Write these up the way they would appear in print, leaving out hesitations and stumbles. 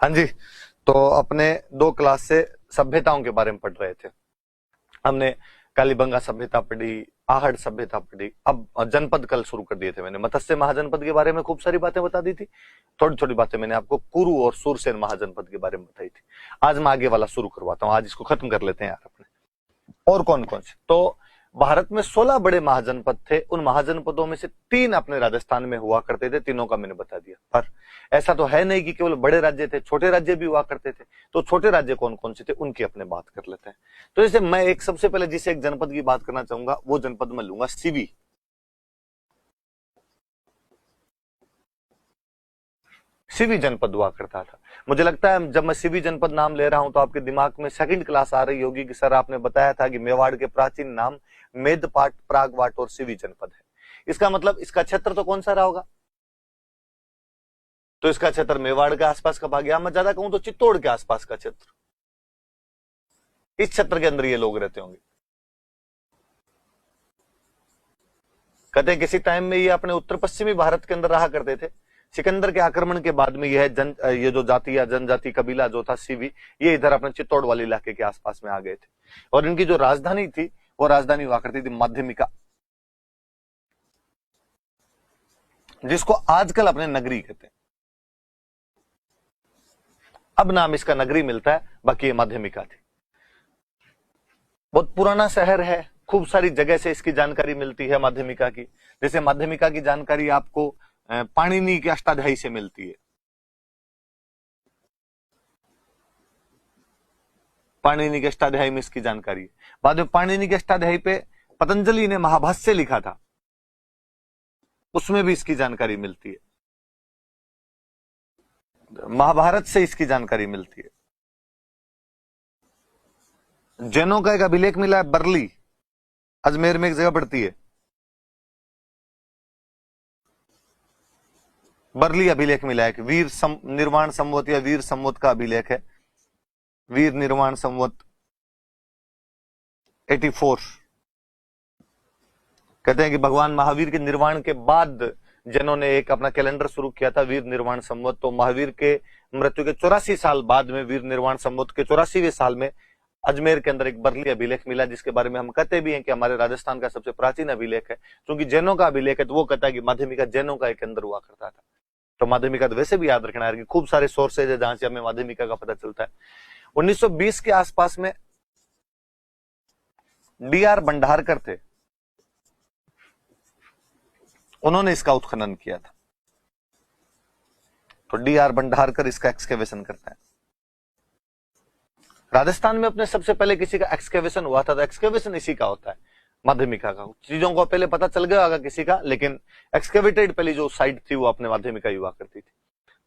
हाँ जी, तो अपने 2 क्लास से सभ्यताओं के बारे में पढ़ रहे थे। हमने कालीबंगा सभ्यता पढ़ी, आहड़ सभ्यता पढ़ी, अब जनपद कल शुरू कर दिए थे मैंने। मत्स्य महाजनपद के बारे में खूब सारी बातें बता दी थी। थोड़ी थोड़ी बातें मैंने आपको कुरु और सूरसेन महाजनपद के बारे में बताई थी। आज मैं आगे वाला शुरू करवाता हूँ, आज इसको खत्म कर लेते हैं यार अपने। और कौन कौन से, तो भारत में 16 बड़े महाजनपद थे। उन महाजनपदों में से 3 अपने राजस्थान में हुआ करते थे, तीनों का मैंने बता दिया। पर ऐसा तो है नहीं कि केवल बड़े राज्य थे, छोटे राज्य भी हुआ करते थे। तो छोटे राज्य कौन कौन से थे उनकी अपने बात कर लेते हैं। तो जैसे मैं एक सबसे पहले जिसे एक जनपद की बात करना चाहूंगा, वो जनपद मैं लूंगा सीवी। सीवी जनपद हुआ करता था। मुझे लगता है जब मैं सीवी जनपद नाम ले रहा हूं तो आपके दिमाग में सेकंड क्लास आ रही होगी कि सर आपने बताया था कि मेवाड़ के प्राचीन नाम मेदपाट, प्रागवाट और सीवी जनपद है। इसका मतलब इसका क्षेत्र तो कौन सा रहा होगा? तो इसका क्षेत्र मेवाड़ के आसपास का भाग, या मैं ज्यादा कहूं तो चित्तौड़ के आसपास का क्षेत्र, इस क्षेत्र के अंदर ये लोग रहते होंगे। कहते हैं किसी टाइम में ये अपने उत्तर पश्चिमी भारत के अंदर रहा करते थे। सिकंदर के आक्रमण के बाद में ये जो जाति या जनजाति कबीला जो था सीवी, ये इधर अपने चित्तौड़ वाले इलाके के आसपास में आ गए थे। और इनकी जो राजधानी थी वो राजधानी हुआ करती थी माध्यमिका, जिसको आजकल अपने नगरी कहते हैं। अब नाम इसका नगरी मिलता है, बाकी ये माध्यमिका थी। बहुत पुराना शहर है, खूब सारी जगह से इसकी जानकारी मिलती है माध्यमिका की। जैसे माध्यमिका की जानकारी आपको पाणिनि के अष्टाध्यायी से मिलती है। पाणिनि के अष्टाध्यायी में इसकी जानकारी है। बाद में पाणिनि के अष्टाध्यायी पे पतंजलि ने महाभाष्य लिखा था, उसमें भी इसकी जानकारी मिलती है। महाभारत से इसकी जानकारी मिलती है। जैनों का एक अभिलेख मिला है बरली, अजमेर में एक जगह पड़ती है, बरली अभिलेख मिला है कि निर्वाण संवत या वीर संवत का अभिलेख है। वीर निर्वाण संवत 84। कहते हैं कि भगवान महावीर के निर्वाण के बाद जिन्होंने एक अपना कैलेंडर शुरू किया था वीर निर्वाण संवत, तो महावीर के मृत्यु के 84 साल बाद में वीर निर्वाण संवत के 84वें साल में अजमेर के अंदर एक बरली अभिलेख मिला, जिसके बारे में हम कहते भी हैं कि हमारे राजस्थान का सबसे प्राचीन अभिलेख है। क्योंकि जैनों का अभिलेख है तो वो कहता है कि माध्यमिका जैनों का एक अंदर हुआ करता था। तो माध्यमिका तो वैसे भी याद रखना है कि खूब सारे सोर्सेज है जहां से हमें माध्यमिका का पता चलता है। 1920 के आसपास में डी.आर. भंडारकर थे, उन्होंने इसका उत्खनन किया था। तो डी.आर. भंडारकर इसका एक्सकेवेशन करता है। राजस्थान में अपने सबसे पहले किसी का एक्सकेवेशन हुआ था, तो एक्सकेवेशन इसी का होता है, माध्यमिका का। चीजों को पहले पता चल गया होगा किसी का, लेकिन एक्सकेवेटेड पहली जो साइट थी वो अपने माध्यमिका ही हुआ करती थी।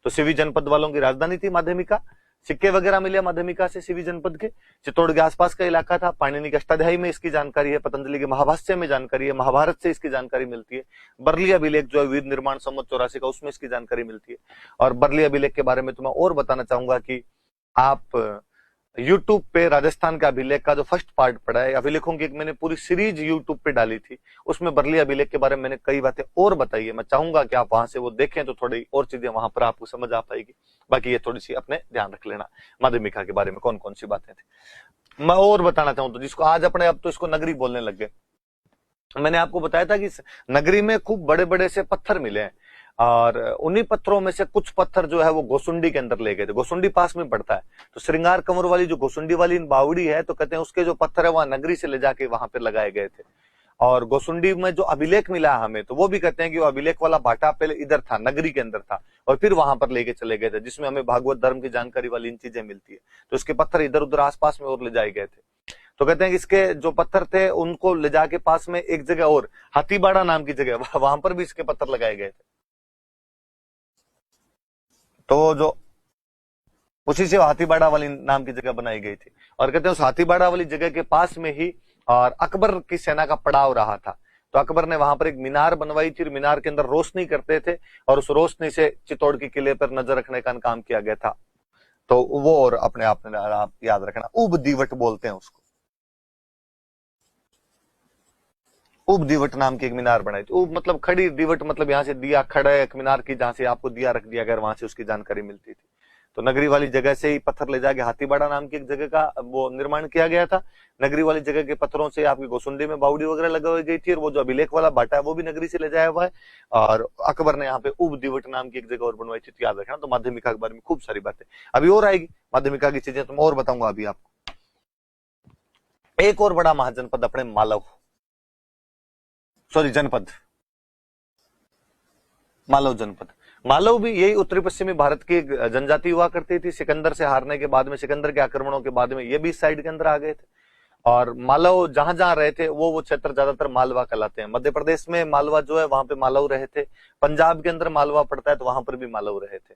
तो सीवी जनपद वालों की राजधानी थी माध्यमिका। सिक्के वगैरह मिले माध्यमिका से सीवी जनपद के। चित्तौड़ के आसपास का इलाका था। पाणिनि के अष्टाध्यायी में इसकी जानकारी है, पतंजलि के महाभाष्य में जानकारी है, महाभारत से इसकी जानकारी मिलती है। बरली अभिलेख जो है वीर निर्माण संवत 84 का, उसमें इसकी जानकारी मिलती है। और बरली अभिलेख के बारे में तो मैं और बताना चाहूंगा कि आप यूट्यूब पे राजस्थान का अभिलेख का जो फर्स्ट पार्ट पढ़ा है, अभिलेखों की एक मैंने पूरी सीरीज यूट्यूब पे डाली थी, उसमें बरली अभिलेख के बारे में मैंने कई बातें और बताई है। मैं चाहूंगा कि आप वहां से वो देखें तो थोड़ी और चीजें वहां पर आपको समझ आ पाएगी। बाकी ये थोड़ी सी अपने ध्यान रख लेना माध्यमिका के बारे में कौन कौन सी बातें थी। मैं और बताना चाहूँ तो जिसको आज अपने अब तो इसको नगरी बोलने लग गए। मैंने आपको बताया था कि नगरी में खूब बड़े बड़े से पत्थर मिले हैं, और उन्हीं पत्थरों में से कुछ पत्थर जो है वो गोसुंडी के अंदर ले गए थे। गोसुंडी पास में पड़ता है, तो श्रृंगार कंवर वाली जो गोसुंडी वाली बावड़ी है, तो कहते हैं उसके जो पत्थर है वहां नगरी से ले जाके वहां पर लगाए गए थे। और गोसुंडी में जो अभिलेख मिला हमें, तो वो भी कहते हैं कि वो अभिलेख वाला भाटा पहले इधर था, नगरी के अंदर था, और फिर वहां पर लेके चले गए थे, जिसमें हमें भागवत धर्म की जानकारी वाली इन चीजें मिलती है। तो इसके पत्थर इधर उधर आसपास में और ले जाए गए थे। तो कहते हैं कि इसके जो पत्थर थे उनको ले जाके पास में एक जगह और हाथीबाड़ा नाम की जगह, वहां पर भी इसके पत्थर लगाए गए थे। तो जो उसी से हाथीबाड़ा वाली नाम की जगह बनाई गई थी। और कहते हैं उस हाथीबाड़ा वाली जगह के पास में ही और अकबर की सेना का पड़ाव रहा था। तो अकबर ने वहां पर एक मीनार बनवाई थी, मीनार के अंदर रोशनी करते थे, और उस रोशनी से चित्तौड़ के किले पर नजर रखने का काम किया गया था। तो वो और अपने आप में आप याद रखना, उब दीवट बोलते हैं उसको। उब दीवट नाम की एक मीनार बनाई थी। उब मतलब खड़ी, दीवट मतलब यहाँ से दिया खड़ा एक मीनार की, जहां से आपको दिया रख दिया गया, वहां से उसकी जानकारी मिलती थी। तो नगरी वाली जगह से ही पत्थर ले जाके हाथीबाड़ा नाम की एक जगह का वो निर्माण किया गया था। नगरी वाली जगह के पत्थरों से आपकी गोसुंडी में बावड़ी वगैरह लगाई गई थी, और वो जो अभिलेख वाला बाटा है वो भी नगरी से ले जाया हुआ है। और अकबर ने यहाँ पे उब दिवट नाम की एक जगह और बनवाई थी, तो याद रखना। तो माध्यमिका के बारे में खूब सारी बातें अभी और आएगी, माध्यमिका की चीजें तो मैं और बताऊंगा अभी आपको। एक और बड़ा महाजनपद अपने मालव, सॉरी जनपद, मालव जनपद। मालव भी यही उत्तरी पश्चिमी भारत की जनजाति हुआ करती थी। सिकंदर से हारने के बाद में, सिकंदर के आक्रमणों के बाद में ये भी इस साइड के अंदर आ गए थे। और मालव जहां जहां रहे थे वो क्षेत्र ज्यादातर मालवा कहलाते हैं। मध्य प्रदेश में मालवा जो है वहां पे मालव रहे थे, पंजाब के अंदर मालवा पड़ता है तो वहां पर भी मालव रहे थे।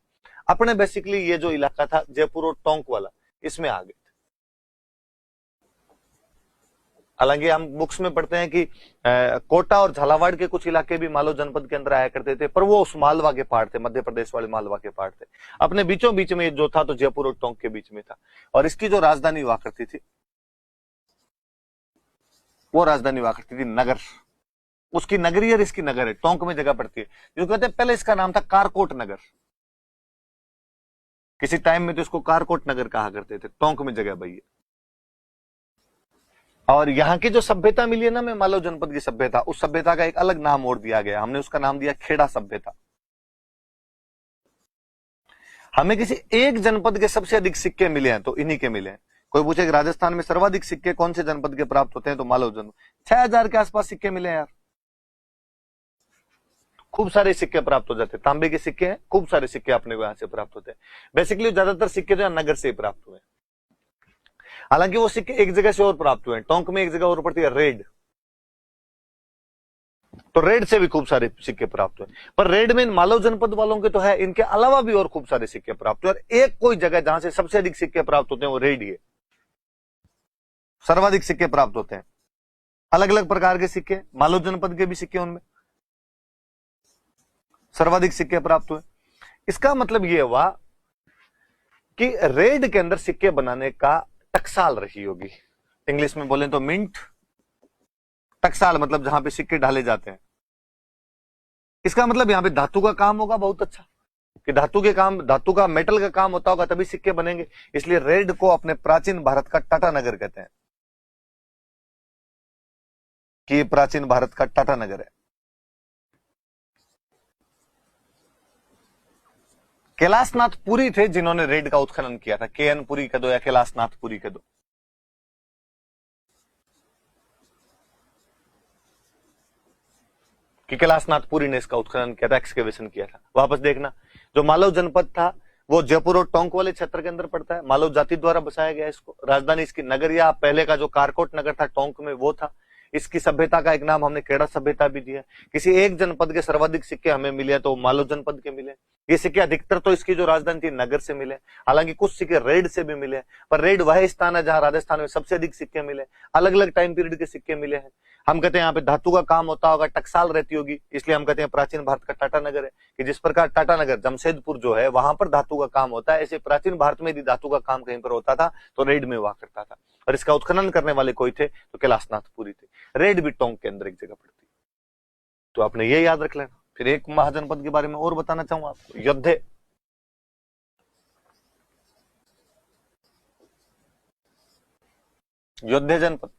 अपने बेसिकली ये जो इलाका था जयपुर और टोंक वाला, इसमें आ गए। हालांकि हम बुक्स में पढ़ते हैं कि कोटा और झालावाड़ के कुछ इलाके भी मालव जनपद के अंदर आया करते थे, पर वो उस मालवा के पार्ट थे, मध्य प्रदेश वाले मालवा के पार्ट थे। अपने बीचों बीच में जो था तो जयपुर और टोंक के बीच में था। और इसकी जो राजधानी हुआ करती थी वो राजधानी हुआ करती थी नगर। उसकी नगरी और इसकी नगर है, टोंक में जगह पड़ती है। जो कहते हैं पहले इसका नाम था कारकोट नगर, किसी टाइम में तो इसको कारकोट नगर कहा करते थे। टोंक में जगह भाई है। और यहाँ की जो सभ्यता मिली है ना, में मालव जनपद की सभ्यता, उस सभ्यता का एक अलग नाम और दिया गया। हमने उसका नाम दिया खेड़ा सभ्यता। हमें किसी एक जनपद के सबसे अधिक सिक्के मिले हैं तो इन्हीं के मिले हैं। कोई पूछे कि राजस्थान में सर्वाधिक सिक्के कौन से जनपद के प्राप्त होते हैं, तो मालव जनपद। 6000 के आसपास सिक्के मिले हैं यार। खूब सारे सिक्के प्राप्त हो जाते हैं, तांबे के सिक्के हैं, खूब सारे सिक्के अपने को यहां से प्राप्त होते हैं। बेसिकली ज्यादातर सिक्के जो है नगर से ही प्राप्त हुए। हालांकि वो सिक्के एक जगह से और प्राप्त हुए हैं। टोंक में एक जगह और पड़ती है रेड, तो रेड से भी खूब सारे सिक्के प्राप्त हुए। पर रेड में मालव जनपद वालों के तो है, इनके अलावा भी और खूब सारे सिक्के प्राप्त हुए। और एक कोई जगह जहां से सबसे अधिक सिक्के प्राप्त होते हैं वो रेड ही है। सर्वाधिक सिक्के प्राप्त होते हैं, अलग अलग प्रकार के सिक्के, मालव जनपद के भी सिक्के, उनमें सर्वाधिक सिक्के प्राप्त हुए। इसका मतलब यह हुआ कि रेड के अंदर सिक्के बनाने का टकसाल रही होगी। इंग्लिश में बोलें तो मिंट। टकसाल मतलब जहां पे सिक्के ढाले जाते हैं। इसका मतलब यहां पे धातु का काम होगा बहुत अच्छा, कि धातु के काम, धातु का, मेटल का काम होता होगा तभी सिक्के बनेंगे। इसलिए रेड को अपने प्राचीन भारत का टाटा नगर कहते हैं, कि ये प्राचीन भारत का टाटा नगर है। कैलाशनाथ पुरी थे जिन्होंने रेड का उत्खनन किया था। केएन पुरी कह दो या कैलाशनाथ पुरी कह दो। कि कैलाशनाथ पुरी ने इसका उत्खनन किया था, एक्सकेवेशन किया था। वापस देखना, जो मालव जनपद था वो जयपुर और टोंक वाले क्षेत्र के अंदर पड़ता है। मालव जाति द्वारा बसाया गया इसको। राजधानी इसकी नगर, या पहले का जो कारकोट नगर था टोंक में वो था। इसकी सभ्यता का एक नाम हमने खेड़ा सभ्यता भी दिया। किसी एक जनपद के सर्वाधिक सिक्के हमें मिले तो मालव जनपद के मिले। ये सिक्के अधिकतर तो इसकी जो राजधानी थी नगर से मिले, हालांकि कुछ सिक्के रेड से भी मिले। पर रेड वह स्थान है जहां राजस्थान में सबसे अधिक सिक्के मिले। अलग अलग टाइम पीरियड के सिक्के मिले हैं। हम कहते हैं यहाँ पे धातु का काम होता होगा, टकसाल रहती होगी, इसलिए हम कहते हैं प्राचीन भारत का टाटा नगर है। कि जिस प्रकार टाटा नगर जमशेदपुर जो है वहां पर धातु का काम होता है, ऐसे प्राचीन भारत में यदि धातु का काम कहीं पर होता था तो रेड में हुआ करता था। और इसका उत्खनन करने वाले कोई थे तो कैलाशनाथ पुरी थे। रेड भी टोंक के अंदर एक जगह पड़ती। तो आपने ये याद रख लेना। फिर एक महाजनपद के बारे में और बताना चाहूंगा आपको, योद्धे। योद्धे जनपद,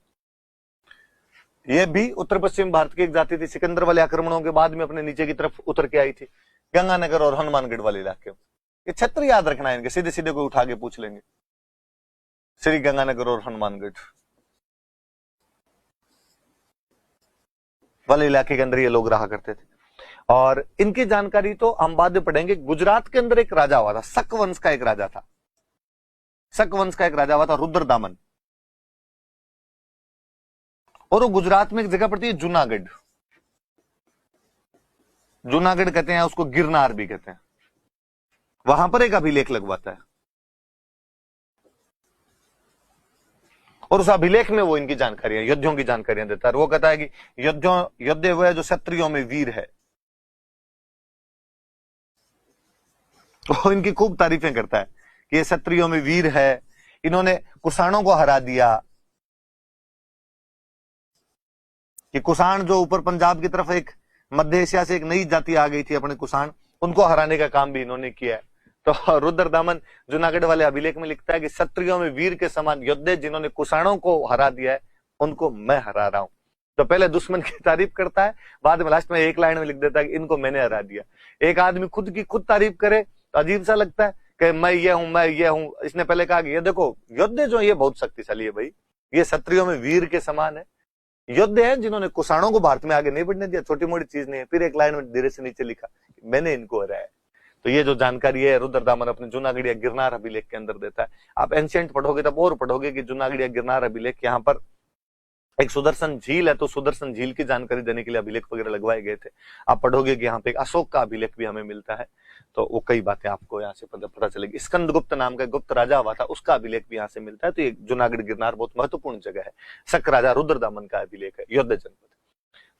यह भी उत्तर पश्चिम भारत की एक जाति थी। सिकंदर वाले आक्रमणों के बाद में अपने नीचे की तरफ उतर के आई थी, गंगानगर और हनुमानगढ़ वाले इलाके में। ये क्षेत्र याद रखना है इनके, सीधे सीधे कोई उठा के पूछ लेंगे। श्री गंगानगर और हनुमानगढ़ वाले इलाके के अंदर ये लोग रहा करते थे। और इनकी जानकारी तो हम बाद में पढ़ेंगे। गुजरात के अंदर एक राजा हुआ था, शक वंश का एक राजा था। शक वंश का एक राजा हुआ था रुद्रदामन, और वो गुजरात में एक जगह पड़ती है जूनागढ़। जूनागढ़ कहते हैं उसको, गिरनार भी कहते हैं। वहां पर एक अभिलेख लगवाता है, और उस अभिलेख में वो इनकी जानकारियां, योद्धियों की जानकारियां देता है। वो कहता है कि योद्धे हुए जो क्षत्रियों में वीर है, वो इनकी खूब तारीफें करता है कि ये क्षत्रियों में वीर है, इन्होंने कुषाणों को हरा दिया। कि कुषाण जो ऊपर पंजाब की तरफ एक मध्य एशिया से एक नई जाति आ गई थी अपने कुषाण, उनको हराने का काम भी इन्होंने किया है। तो रुद्रदामन जूनागढ़ वाले अभिलेख में लिखता है कि क्षत्रियों में वीर के समान योद्धे जिन्होंने कुषाणों को हरा दिया है, उनको मैं हरा रहा हूं। तो पहले दुश्मन की तारीफ करता है, बाद में लास्ट में एक लाइन में लिख देता है कि इनको मैंने हरा दिया। एक आदमी खुद की खुद तारीफ करे तो अजीब सा लगता है कि मैं ये हूं, मैं ये हूं। इसने पहले कहा कि ये देखो योद्धे जो ये बहुत शक्तिशाली है भाई, ये क्षत्रियों में वीर के समान है, योद्धे हैं जिन्होंने कुषाणों को भारत में आगे नहीं बढ़ने दिया, छोटी मोटी चीज नहीं है। फिर एक लाइन में धीरे से नीचे लिखा मैंने इनको हराया। तो ये जो जानकारी है रुद्रदामन अपने जूनागढ़िया गिरनार अभिलेख के अंदर देता है। आप एंशिएंट पढ़ोगे तब और पढ़ोगे कि जूनागढ़िया गिरनार अभिलेख, यहाँ पर एक सुदर्शन झील है, तो सुदर्शन झील की जानकारी देने के लिए अभिलेख वगैरह लगवाए गए थे। आप पढ़ोगे कि यहाँ पे एक अशोक का अभिलेख भी हमें मिलता है, तो वो कई बातें आपको यहाँ से पता चलेगी। स्कंदगुप्त नाम का गुप्त राजा हुआ था, उसका अभिलेख भी यहाँ से मिलता है। तो ये जूनागढ़ गिरनार बहुत महत्वपूर्ण जगह है। शक राजा रुद्रदामन का अभिलेख है, योद्ध जनपद।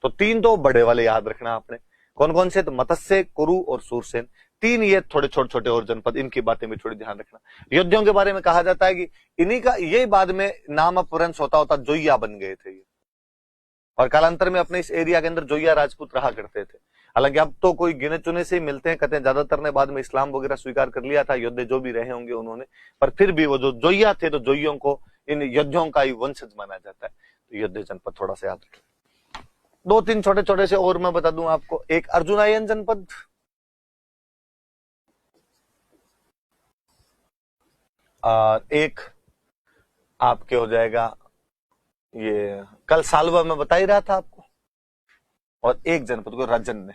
तो तीन तो बड़े वाले याद रखना आपने, कौन कौन से? तो मत्स्य, कुरु और सूरसेन, तीन ये थोड़े छोटे छोटे और जनपद, इनकी बातें भी थोड़ी ध्यान रखना। योद्धियों के बारे में कहा जाता है कि इन्हीं का ये बाद में नाम अपभ्रंश होता होता जोइया बन गए थे ये, और कालांतर में अपने इस एरिया के अंदर जोइया राजपूत रहा करते थे। हालांकि अब तो कोई गिने चुने से ही मिलते हैं, कहते हैं ज्यादातर ने बाद में इस्लाम वगैरह स्वीकार कर लिया था, योद्धे जो भी रहे होंगे उन्होंने, पर फिर भी वो जो जोइया थे तो जोइयों को इन योद्धियों का ही वंशज माना जाता है। तो योद्धे जनपद थोड़ा सा याद रखें। दो तीन छोटे छोटे से और मैं बता दूं आपको। एक अर्जुनायन जनपद, एक आपके हो जाएगा ये कल सालवा में बता ही रहा था आपको, और एक जनपद को राजन ने।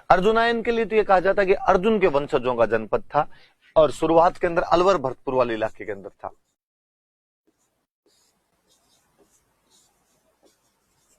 अर्जुनायन के लिए तो ये कहा जाता है कि अर्जुन के वंशजों का जनपद था, और शुरुआत के अंदर अलवर भरतपुर वाले इलाके के अंदर था,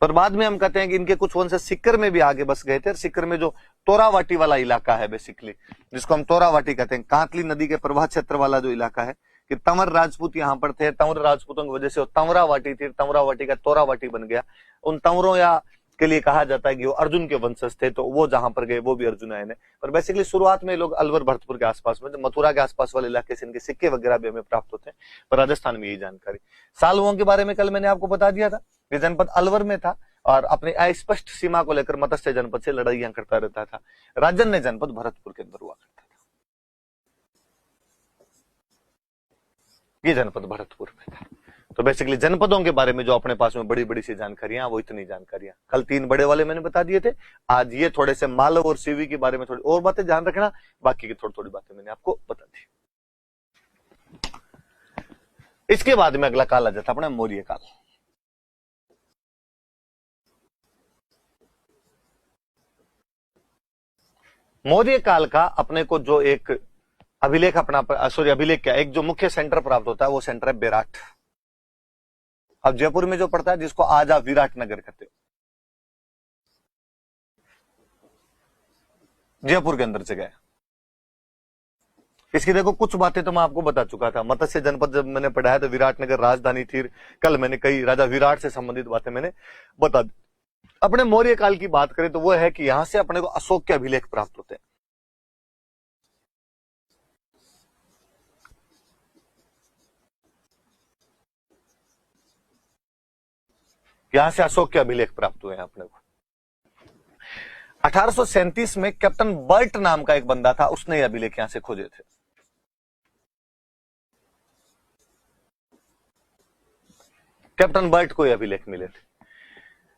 पर बाद में हम कहते हैं कि इनके कुछ वंशज सिक्कर में भी आगे बस गए थे। सिक्कर में जो तोरावाटी वाला इलाका है बेसिकली, जिसको हम तोरावाटी कहते हैं, कांतली नदी के प्रवाह क्षेत्र वाला जो इलाका है, कि तंवर राजपूत यहाँ पर थे। तंवर राजपूतों की वजह से तंवरावाटी थी, तंवरावाटी का तोरावाटी बन गया। उन तंवरों या के लिए कहा जाता है कि वो अर्जुन के वंशज थे, तो वो जहां पर गए वो भी अर्जुनायन है। पर बेसिकली शुरुआत में लोग अलवर भरतपुर के आसपास में, मथुरा के आसपास वाले इलाके से इनके सिक्के वगैरह भी हमें प्राप्त होते हैं, पर राजस्थान में यही जानकारी। सालवों के बारे में कल मैंने आपको बता दिया था, ये जनपद अलवर में था और अपनी अस्पष्ट सीमा को लेकर मत्स्य जनपद से लड़ाइयां करता रहता था। राजन ने जनपद भरतपुर के अंदर हुआ करता था, ये जनपद भरतपुर में था। तो बेसिकली जनपदों के बारे में जो अपने पास में बड़ी बड़ी सी जानकारियां, वो इतनी जानकारियां। कल तीन बड़े वाले मैंने बता दिए थे, आज ये थोड़े से मालव और सीवी के बारे में थोड़ी और बातें ध्यान रखना, बाकी की थोड़ी थोड़ी बातें मैंने आपको बता दी। इसके बाद में अगला काल आ जाता अपना मौर्य काल। मौर्य काल का अपने को जो एक अभिलेख अपना, सॉरी अभिलेख क्या, एक जो मुख्य सेंटर प्राप्त होता है वो सेंटर है बेराट। अब जयपुर में जो पड़ता है, जिसको आज आप विराट नगर कहते हो, जयपुर के अंदर जगह है। इसकी देखो कुछ बातें तो मैं आपको बता चुका था। मत्स्य जनपद जब मैंने पढ़ाया तो विराटनगर राजधानी थी। कल मैंने कई राजा विराट से संबंधित बातें मैंने बता दी। अपने मौर्य काल की बात करें तो वो है कि यहां से अपने को अशोक के अभिलेख प्राप्त होते हैं। यहां से अशोक के अभिलेख प्राप्त हुए हैं अपने को। 1837 में कैप्टन बर्ट नाम का एक बंदा था, उसने ये अभिलेख यहां से खोजे थे। कैप्टन बर्ट को ये अभिलेख मिले थे।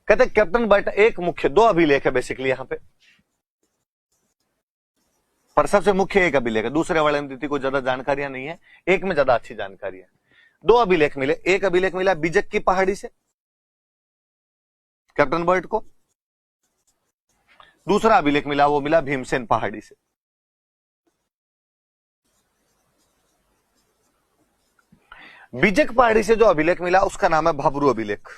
कहते कैप्टन बर्ट एक मुख्य, दो अभिलेख है बेसिकली यहां पे, पर सबसे मुख्य एक अभिलेख है। दूसरे वाले में को ज्यादा जानकारियां नहीं है, एक में ज्यादा अच्छी जानकारी है। दो अभिलेख मिले, एक अभिलेख मिला बिजक की पहाड़ी से कैप्टन बर्ट को, दूसरा अभिलेख मिला वो मिला भीमसेन पहाड़ी से। बिजक पहाड़ी से जो अभिलेख मिला उसका नाम है भाबरू अभिलेख।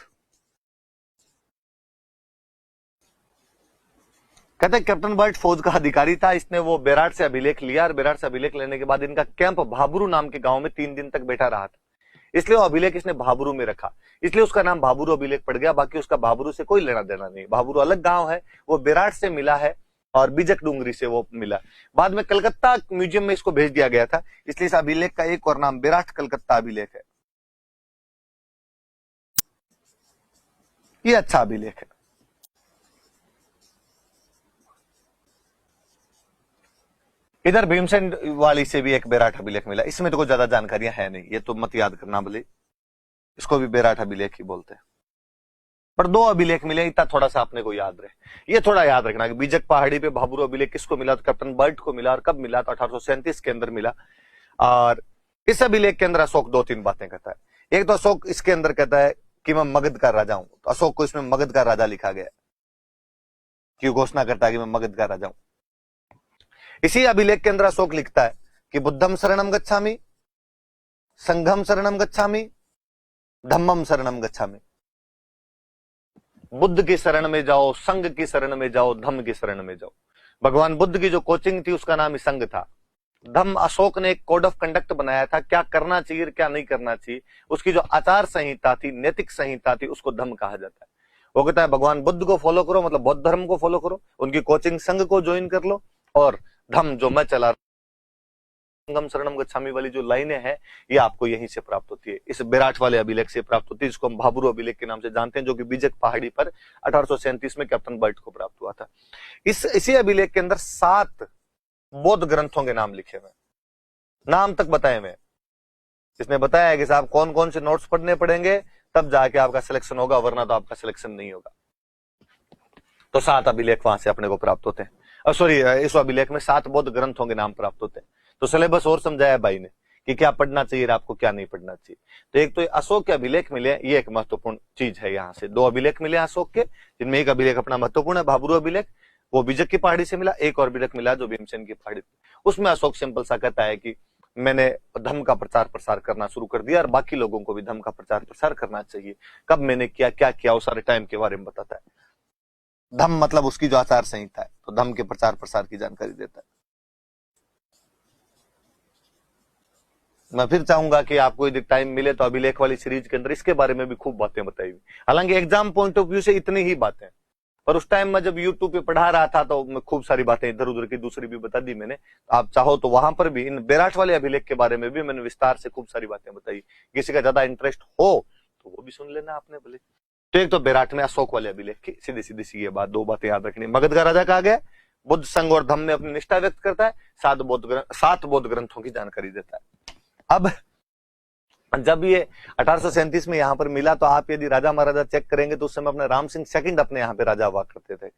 कहते हैं कैप्टन बर्ट फौज का अधिकारी था, इसने वो बेराट से अभिलेख लिया, और बेराट से अभिलेख लेने के बाद इनका कैंप भाबरू नाम के गांव में 3 दिन तक बैठा रहा था, इसलिए वो अभिलेख इसने भाबरू में रखा, इसलिए उसका नाम भाबरू अभिलेख पड़ गया। बाकी उसका भाबरू से कोई लेना देना नहीं, भाबरू अलग गांव है, वो बेराट से मिला है और बिजक डूंगरी से वो मिला। बाद में कलकत्ता म्यूजियम में इसको भेज दिया गया था, इसलिए इस अभिलेख का एक और नाम बेराट कलकत्ता अभिलेख है। ये अच्छा अभिलेख है। इधर भीमसेन वाली से भी एक बेराट अभिलेख मिला, इसमें तो कोई ज्यादा जानकारियां है नहीं, ये तो मत याद करना भले, इसको भी बेराट अभिलेख ही बोलते हैं। पर 2 अभिलेख मिले, इतना थोड़ा सा अपने को याद रहे। ये थोड़ा याद रखना कि बीजक पहाड़ी पे भाबरू अभिलेख किसको मिला, तो कैप्टन बर्ट को मिला। और कब मिला, तो 1837 के अंदर मिला। और इस अभिलेख के अंदर अशोक 2-3 बातें कहता है। एक तो अशोक इसके अंदर कहता है कि मैं मगध का राजा हूं, तो अशोक को इसमें मगध का राजा लिखा गया, क्यों घोषणा करता है कि मैं मगध का राजा हूं। इसी अभिलेख के अंदर अशोक लिखता है कि बुद्धम शरणम गच्छामि, संघम शरणम गच्छामि, धम्मम शरणम गच्छामि। बुद्ध की शरण में जाओ, संघ की शरण में जाओ, धम्म की शरण में जाओ। भगवान बुद्ध की जो कोचिंग थी उसका नाम ही संघ था। धम्म, अशोक ने एक कोड ऑफ कंडक्ट बनाया था, क्या करना चाहिए क्या नहीं करना चाहिए, उसकी जो आचार संहिता थी, नैतिक संहिता थी, उसको धम्म कहा जाता है। वो कहता है भगवान बुद्ध को फॉलो करो, मतलब बौद्ध धर्म को फॉलो करो, उनकी कोचिंग संघ को ज्वाइन कर लो, और धम्म जो मैं चला संगम शरणम गच्छामि वाली जो लाइनें हैं, ये आपको यहीं से प्राप्त होती है, इस बेराट वाले अभिलेख से प्राप्त होती है, जिसको हम भाबरू अभिलेख के नाम से जानते हैं, जो कि बीजक पहाड़ी पर 1837 में कैप्टन बर्ट को प्राप्त हुआ था। इसी अभिलेख के अंदर 7 बौद्ध ग्रंथों के नाम लिखे हुए, नाम तक बताए हुए। इसने बताया है कि साहब कौन कौन से नोट्स पढ़ने पड़ेंगे, तब जाके आपका सिलेक्शन होगा, वरना तो आपका सिलेक्शन नहीं होगा। तो 7 अभिलेख वहां से अपने को प्राप्त होते हैं। सॉरी, इस अभिलेख में 7 बौद्ध ग्रंथों के नाम प्राप्त होते हैं। तो सिलेबस और समझाया भाई ने कि क्या पढ़ना चाहिए, आपको क्या नहीं पढ़ना चाहिए। तो एक तो अशोक के अभिलेख मिले, ये एक महत्वपूर्ण चीज है। यहाँ से 2 अभिलेख मिले अशोक के, जिनमें एक अभिलेख अपना महत्वपूर्ण है, भाबरू अभिलेख, वो बीजक की पहाड़ी से मिला। एक और अभिलेख मिला जो भीमसेन की पहाड़ी, उसमें अशोक सिंपल सा कहता है कि मैंने धर्म का प्रचार प्रसार करना शुरू कर दिया और बाकी लोगों को भी धर्म का प्रचार प्रसार करना चाहिए। कब मैंने किया, क्या किया, वो सारे टाइम के बारे में बताता है। धम्म मतलब उसकी जो आचार संहिता है, तो धम्म के प्रचार प्रसार की जानकारी देता है। मैं फिर चाहूंगा कि आपको यदि टाइम मिले तो अभिलेख वाली सीरीज के अंदर इसके बारे में भी खूब बातें बताई हुई। हालांकि एग्जाम पॉइंट ऑफ व्यू से इतनी ही बातें, पर उस टाइम में जब यूट्यूब पे पढ़ा रहा था तो मैं खूब सारी बातें इधर उधर की दूसरी भी बता दी मैंने। आप चाहो तो वहां पर भी इन बेराट वाले अभिलेख के बारे में भी मैंने विस्तार से खूब सारी बातें बताई। किसी का ज्यादा इंटरेस्ट हो तो वो भी सुन लेना आपने भले। तो एक तो बेराट में अशोक वाले अभिलेख की सीधी सीधी सी ये बात, 2 बातें याद रखनी। मगध का राजा कहा गया, बुद्ध संघ और धम्म में अपनी निष्ठा व्यक्त करता है, 7 बौद्ध ग्रंथों की जानकारी देता है। अब जब ये 1837 में यहाँ पर मिला, तो आप यदि राजा महाराजा चेक करेंगे तो उस समय अपने राम सिंह सेकंड अपने यहाँ पे राजा हुआ करते थे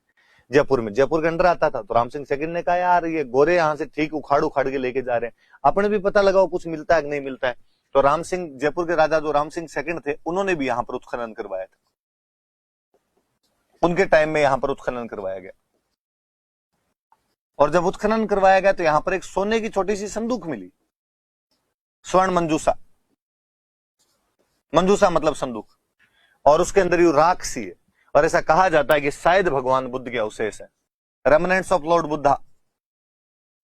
जयपुर में। जयपुर के अंदर आता था, तो राम सिंह सेकंड ने कहा यार ये गोरे यहाँ से ठीक उखाड़ उखाड़ के लेके जा रहे हैं, अपने भी पता लगाओ कुछ मिलता है कि नहीं मिलता है। तो राम सिंह, जयपुर के राजा जो राम सिंह सेकंड थे, उन्होंने भी यहाँ पर उत्खनन करवाया था। उनके टाइम में यहाँ पर उत्खनन करवाया गया, और जब उत्खनन करवाया गया तो यहाँ पर एक सोने की छोटी सी संदूक मिली, स्वर्ण मंजूसा। मंजूसा मतलब संदूक, और उसके अंदर यू राख सी है, और ऐसा कहा जाता है कि शायद भगवान बुद्ध के अवशेष है, रेमनेंट्स ऑफ लॉर्ड बुद्धा।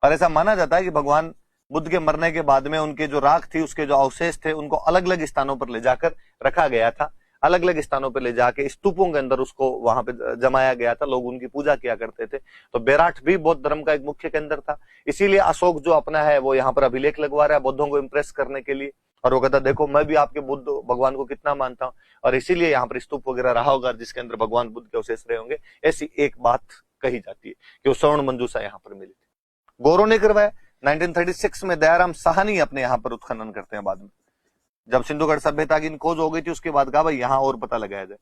और ऐसा माना जाता है कि भगवान बुद्ध के मरने के बाद में उनके जो राख थी, उसके जो अवशेष थे, उनको अलग अलग स्थानों पर ले जाकर रखा गया था। अलग अलग स्थानों पर ले जाके स्तूपों के अंदर उसको वहां पे जमाया गया था, लोग उनकी पूजा किया करते थे। तो बेराट भी बौद्ध धर्म का एक मुख्य केंद्र था। इसीलिए अशोक जो अपना है वो यहाँ पर अभिलेख लगवा रहा है बौद्धों को इंप्रेस करने के लिए, और वो कहता देखो मैं भी आपके बुद्ध भगवान को कितना मानता हूं, और इसीलिए यहाँ पर स्तूप वगैरह रहा होगा जिसके अंदर भगवान बुद्ध के अवशेष रहे होंगे। ऐसी एक बात कही जाती है कि वो स्वर्ण मंजूसा यहाँ पर मिली थी। गौरव ने करवाया 1936 में। दयाराम साहनी अपने यहाँ पर उत्खनन करते हैं बाद में, जब सिंधुगढ़ सभ्यता की खोज हो गई थी, उसके बाद कहा भाई यहाँ और पता लगाया जाए,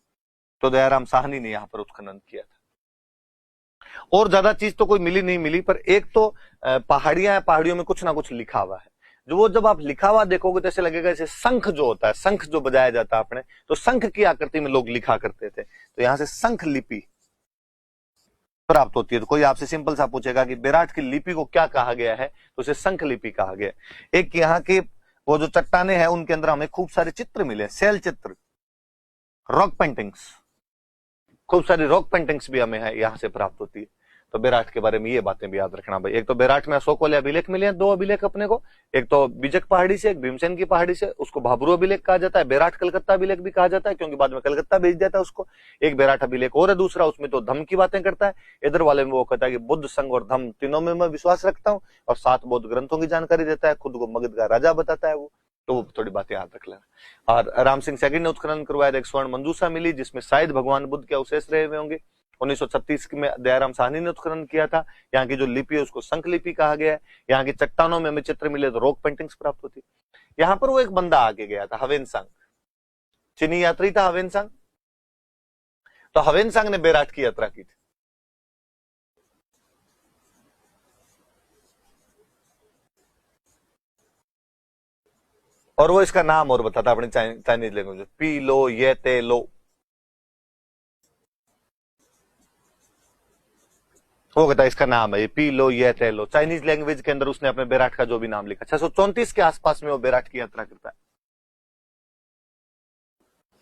तो दयाराम साहनी ने यहाँ पर उत्खनन किया था। और ज्यादा चीज तो कोई मिली नहीं मिली, पर एक तो पहाड़ियां हैं, पहाड़ियों में कुछ ना कुछ लिखा हुआ है। जो वो जब आप लिखा हुआ देखोगे तो ऐसे लगेगा जैसे शंख जो होता है, शंख जो बजाया जाता है अपने, तो शंख की आकृति में लोग लिखा करते थे। तो यहां से शंख लिपि प्राप्त होती है। तो कोई आपसे सिंपल सा पूछेगा कि बेराट की लिपि को क्या कहा गया है, तो उसे शंख लिपि कहा गया। एक यहाँ के वो जो चट्टाने हैं उनके अंदर हमें खूब सारे चित्र मिले, सेल चित्र, रॉक पेंटिंग्स, खूब सारी रॉक पेंटिंग्स भी हमें यहाँ से प्राप्त होती है। तो बेराट के बारे में ये बातें भी याद रखना भाई। एक तो बेराट में अशोक वाले अभिलेख मिले हैं, 2 अभिलेख अपने को, एक तो बीजक पहाड़ी से, एक भीमसेन की पहाड़ी से, उसको भाबरू अभिलेख कहा जाता है। बेराट कलकत्ता अभिलेख भी कहा जाता है क्योंकि बाद में कलकत्ता भेज दिया था उसको। एक बेराट अभिलेख और है दूसरा, उसमें तो धम्म की बातें करता है। इधर वाले में वो कहता है कि बुद्ध, संघ और धम्म तीनों में मैं विश्वास रखता हूँ, और 7 बौद्ध ग्रंथों की जानकारी देता है, खुद को मगध का राजा बताता है वो। तो वो थोड़ी बातें याद रख लेना। और राम सिंह सेकंड ने उत्खनन करवाया, एक स्वर्ण मंजूसा मिली जिसमें शायद भगवान बुद्ध के अवशेष रहे हुए होंगे, 1936 में दयाराम साहनी ने उत्खनन किया था। यहाँ की जो लिपि है उसको संख लिपि कहा गया है। यहाँ की चट्टानों में हमें चित्र मिले तो रॉक पेंटिंग्स प्राप्त होती। यहाँ पर वो एक बंदा आके गया था, हवेनसांग, चीनी यात्री था हवेनसांग। तो हवेनसांग ने बेराट की यात्रा की थी। और वो इसका नाम और बताता अपनी चाइनीज लैंग्वेज, पी लो ये ते लो। वो कहता है इसका नाम है पी लो ये ते लो। चाइनीज लैंग्वेज के अंदर उसने अपने बेराट का जो भी नाम लिखा। 634 के आसपास में वो बेराट की यात्रा करता है।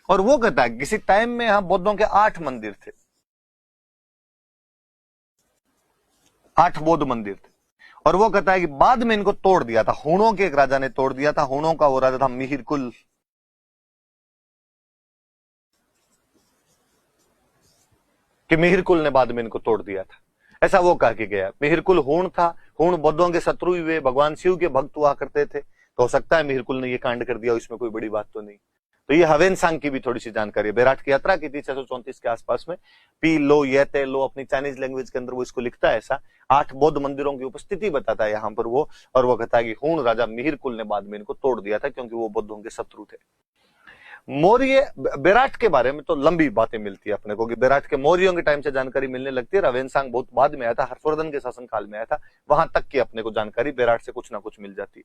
और वो कहता है किसी टाइम में यहां बौद्धों के 8 मंदिर थे, 8 बौद्ध मंदिर थे। और वो कहता है कि बाद में इनको तोड़ दिया था, हुणों के एक राजा ने तोड़ दिया था। हुणों का वो राजा था मिहिरकुल। कि मिहिरकुल ने बाद में इनको तोड़ दिया था, ऐसा वो कह के गया। मिहिरकुल हुण था, हुण बौद्धों के शत्रु हुए, भगवान शिव के भक्त हुआ करते थे। तो हो सकता है मिहिरकुल ने ये कांड कर दिया, इसमें कोई बड़ी बात तो नहीं। तो ये हवेनसांग की भी थोड़ी सी जानकारी है। बेराट की यात्रा की थी 634 के आसपास में। पी लो ये ते लो अपनी चाइनीज लैंग्वेज के अंदर वो इसको लिखता है ऐसा। 8 बौद्ध मंदिरों की उपस्थिति बताता है यहाँ पर वो। और वो कहता है कि हुण राजा मिहिरकुल ने बाद में इनको तोड़ दिया था क्योंकि वो बौद्धों के शत्रु थे। मौर्य बेराट के बारे में तो लंबी बातें मिलती है अपने को कि बेराट के मौर्यों के टाइम से जानकारी मिलने लगती है। हवेनसांग बहुत बाद में आया था, हर्षवर्धन के शासनकाल में आया था। वहां तक की अपने को जानकारी बेराट से कुछ ना कुछ मिल जाती है।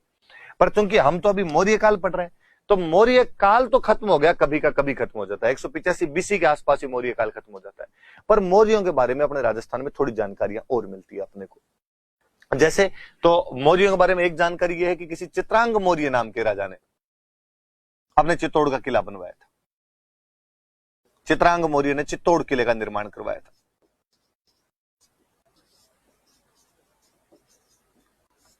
पर चूंकि हम तो अभी मौर्य काल पढ़ रहे हैं, तो मौर्य काल तो खत्म हो गया, कभी का कभी खत्म हो जाता है। 185 बीसी के आसपास ही मौर्य काल खत्म हो जाता है। पर मौर्यों के बारे में अपने राजस्थान में थोड़ी जानकारियां और मिलती है अपने को। जैसे तो मौर्यों के बारे में एक जानकारी यह है कि किसी चित्रांग मौर्य नाम के राजा ने अपने चित्तौड़ का किला बनवाया था। चित्रांग मौर्य ने चित्तौड़ किले का निर्माण करवाया था।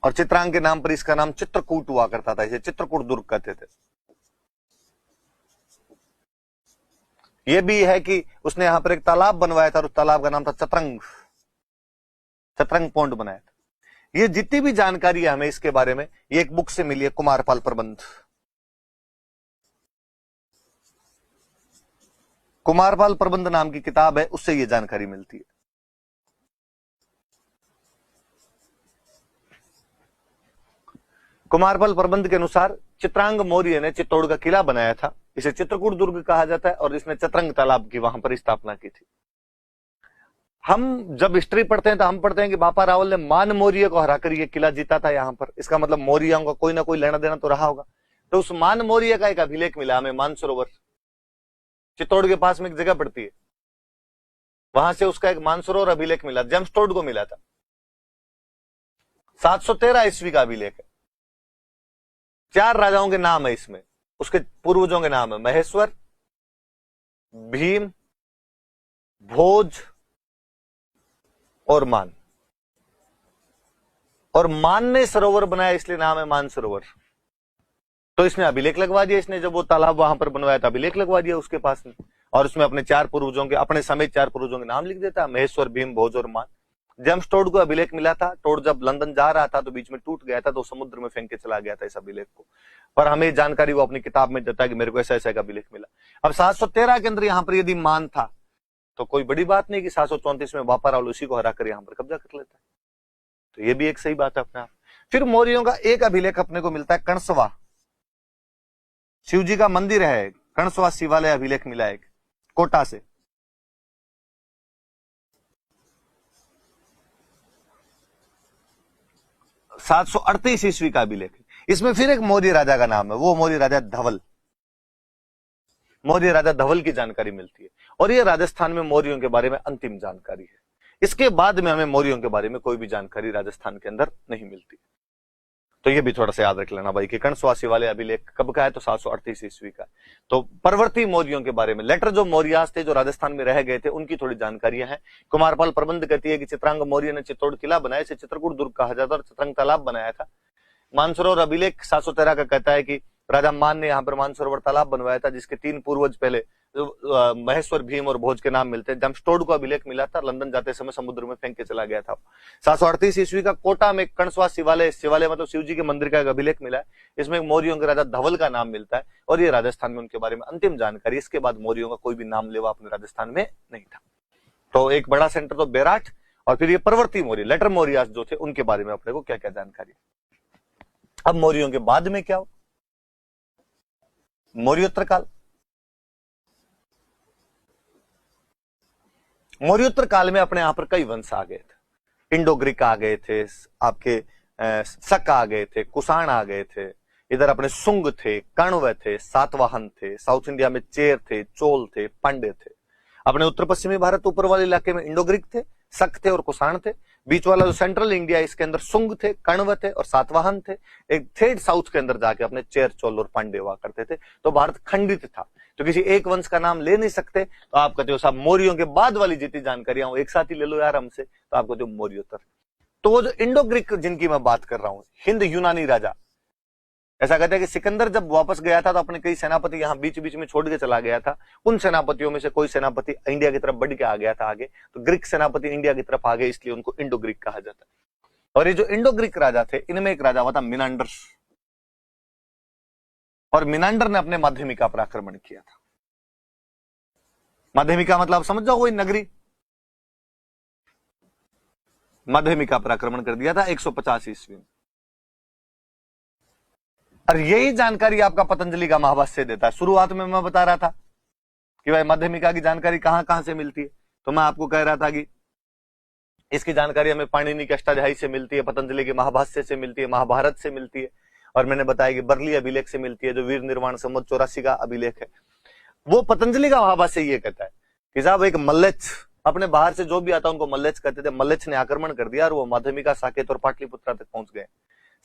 और चित्रांग के नाम पर इसका नाम चित्रकूट हुआ करता था, इसे चित्रकूट दुर्ग कहते थे। यह भी है कि उसने यहां पर एक तालाब बनवाया था और उस तालाब का नाम था चतरंग, चतरंग पौंड बनाया था। ये जितनी भी जानकारी है हमें इसके बारे में, ये एक बुक से मिली है, कुमारपाल प्रबंध। कुमारपाल प्रबंध नाम की किताब है, उससे ये जानकारी मिलती है। कुमारपाल प्रबंध के अनुसार चित्रांग मौर्य ने चित्तौड़ का किला बनाया था, इसे चित्रकूट दुर्ग कहा जाता है। और इसने चतरंग तालाब की वहां पर स्थापना की थी। हम जब हिस्ट्री पढ़ते हैं तो हम पढ़ते हैं कि बापा रावल ने मान मौर्य को हराकर यह किला जीता था यहां पर। इसका मतलब मौर्यों का कोई ना कोई लेना देना तो रहा होगा। तो उस मान मौर्य का एक अभिलेख मिला हमें, मानसरोवर, चित्तौड़ के पास में एक जगह पड़ती है, वहां से उसका एक मानसरोवर अभिलेख मिला, जेम्सटोड को मिला था। 713 ईस्वी का अभिलेख है। 4 राजाओं के नाम है इसमें, उसके पूर्वजों के नाम है महेश्वर, भीम, भोज और मान। और मान ने सरोवर बनाया इसलिए नाम है मानसरोवर। तो इसने अभिलेख लगवा दिया, इसने जब वो तालाब वहां पर बनवाया था अभिलेख लगवा दिया उसके पास में। और उसमें अपने 4 पूर्वजों के, अपने समेत 4 पूर्वजों के नाम लिख देता, महेश्वर, भीम, भोज और मान। जेम्स टोड को अभिलेख मिला था। टोड जब लंदन जा रहा था तो बीच में टूट गया था, तो समुद्र में फेंक के चला गया था इस अभिलेख को। पर हमें जानकारी वो अपनी किताब में देता है कि मेरे को ऐसा ऐसा एक अभिलेख मिला। अब 713 के अंदर यहां पर यदि मान था तो कोई बड़ी बात नहीं कि 734 में बापा रावल उसी को हराकर यहां पर कब्जा कर लेता है। तो ये भी एक सही बात है अपने आप। फिर मौर्यों का एक अभिलेख अपने को मिलता है कणसवा, शिव जी का मंदिर है, कणसवा शिवालय अभिलेख मिला है कोटा से। सात सौ 38 ईस्वी का अभिलेख है। इसमें फिर एक मौर्य राजा का नाम है, वो मौर्य राजा धवल, मौर्य राजा धवल की जानकारी मिलती है। और ये राजस्थान में मौर्यों के बारे में अंतिम जानकारी है। इसके बाद में हमें मौर्यों के बारे में कोई भी जानकारी राजस्थान के अंदर नहीं मिलती। तो ये भी थोड़ा सा याद रख लेना भाई कि कणसवासी वाले अभिलेख कब का है, तो 738 ईस्वी का। तो परवर्ती मौर्यों के बारे में, लेटर जो मौर्यास थे जो राजस्थान में रह गए थे, उनकी थोड़ी जानकारियां हैं। कुमारपाल प्रबंध कहती है कि चित्रांग मौर्य ने चित्तौड़ किला बनाया, इसे चित्रकूट दुर्ग कहा जाता है, और चित्रंग तालाब बनाया था। मानसरोवर अभिलेख 713 का कहता है कि राजा मान ने यहाँ पर मानसरोवर तालाब बनवाया था, जिसके 3 पूर्वज पहले महेश्वर, भीम और भोज के नाम मिलते हैं। जेम्सटोड को अभिलेख मिला था, लंदन जाते समय समुद्र में फेंक के चला गया था। 738 ईस्वी का कोटा में कणसवा शिवालय, शिवालय मतलब शिव जी के मंदिर का एक अभिलेख मिला है। इसमें मौर्यों के राजा धवल का नाम मिलता है, और ये राजस्थान में उनके बारे में अंतिम जानकारी। इसके बाद मौर्यों का कोई भी नाम लेवा अपने राजस्थान में नहीं था। तो एक बड़ा सेंटर तो बेराट, और फिर ये परवर्ती मौर्य लेटर मौर्यास जो थे उनके बारे में अपने को क्या क्या जानकारी। अब मौर्यों के बाद में क्या हो, मौर्योत्तर काल। मौर्योत्तर काल में अपने यहां पर कई वंश आ गए थे, इंडो ग्रीक आ गए थे, आपके शक आ गए थे, कुषाण आ गए थे, इधर अपने सुंग थे, कण्व थे, सातवाहन थे, साउथ इंडिया में चेर थे, चोल थे, पांड्य थे। अपने उत्तर पश्चिमी भारत ऊपर वाले इलाके में इंडो ग्रीक थे, शक थे और कुषाण थे। बीच वाला जो सेंट्रल इंडिया इसके अंदर सुंग थे, कण्व थे और सातवाहन थे। एक थेड साउथ के अंदर जाके अपने चेर, चोल और पांड्य हुआ करते थे। तो भारत खंडित था, तो किसी एक वंश का नाम ले नहीं सकते, तो आप कहते हो साहब मौर्यों के बाद वाली जितनी जानकारियां हो एक साथ ही ले लो यार हमसे, तो आप कहते हो मौर्योत्तर। तो वो जो इंडो ग्रीक जिनकी मैं बात कर रहा हूं, हिंद यूनानी राजा, ऐसा कहते हैं कि सिकंदर जब वापस गया था तो अपने कई सेनापति यहां बीच बीच में छोड़ के चला गया था। उन सेनापतियों में से कोई सेनापति इंडिया की तरफ बढ़ के आ गया था आगे, तो ग्रीक सेनापति इंडिया की तरफ आ गए, इसलिए उनको इंडो ग्रीक कहा जाता है। और ये जो इंडो ग्रीक राजा थे, इनमें एक राजा हुआ था मिनांडर, और मिनांडर ने अपने माध्यमिका पर आक्रमण किया था। माध्यमिका मतलब समझ जाओ, कोई नगरी, माध्यमिका पर आक्रमण कर दिया था 150 ईस्वी में। और यही जानकारी आपका पतंजलि का महाभाष्य देता है। शुरुआत में मैं बता रहा था कि भाई माध्यमिका की जानकारी कहां कहां से मिलती है, तो मैं आपको कह रहा था कि इसकी जानकारी हमें पाणिनि के अष्टाध्यायी से मिलती है, पतंजलि के महाभाष्य से मिलती है, महाभारत से मिलती है, और मैंने बताया कि बरली अभिलेख से मिलती है, जो वीर निर्वाण संवत 84 का अभिलेख है। वो पतंजलि का महाभाष्य ये कहता है कि साहब एक मल्लेच्छ, अपने बाहर से जो भी आता उनको मल्लेच्छ कहते थे, मल्लेच्छ ने आक्रमण कर दिया और वो माध्यमिका, साकेत और पाटलिपुत्रा तक पहुंच गए।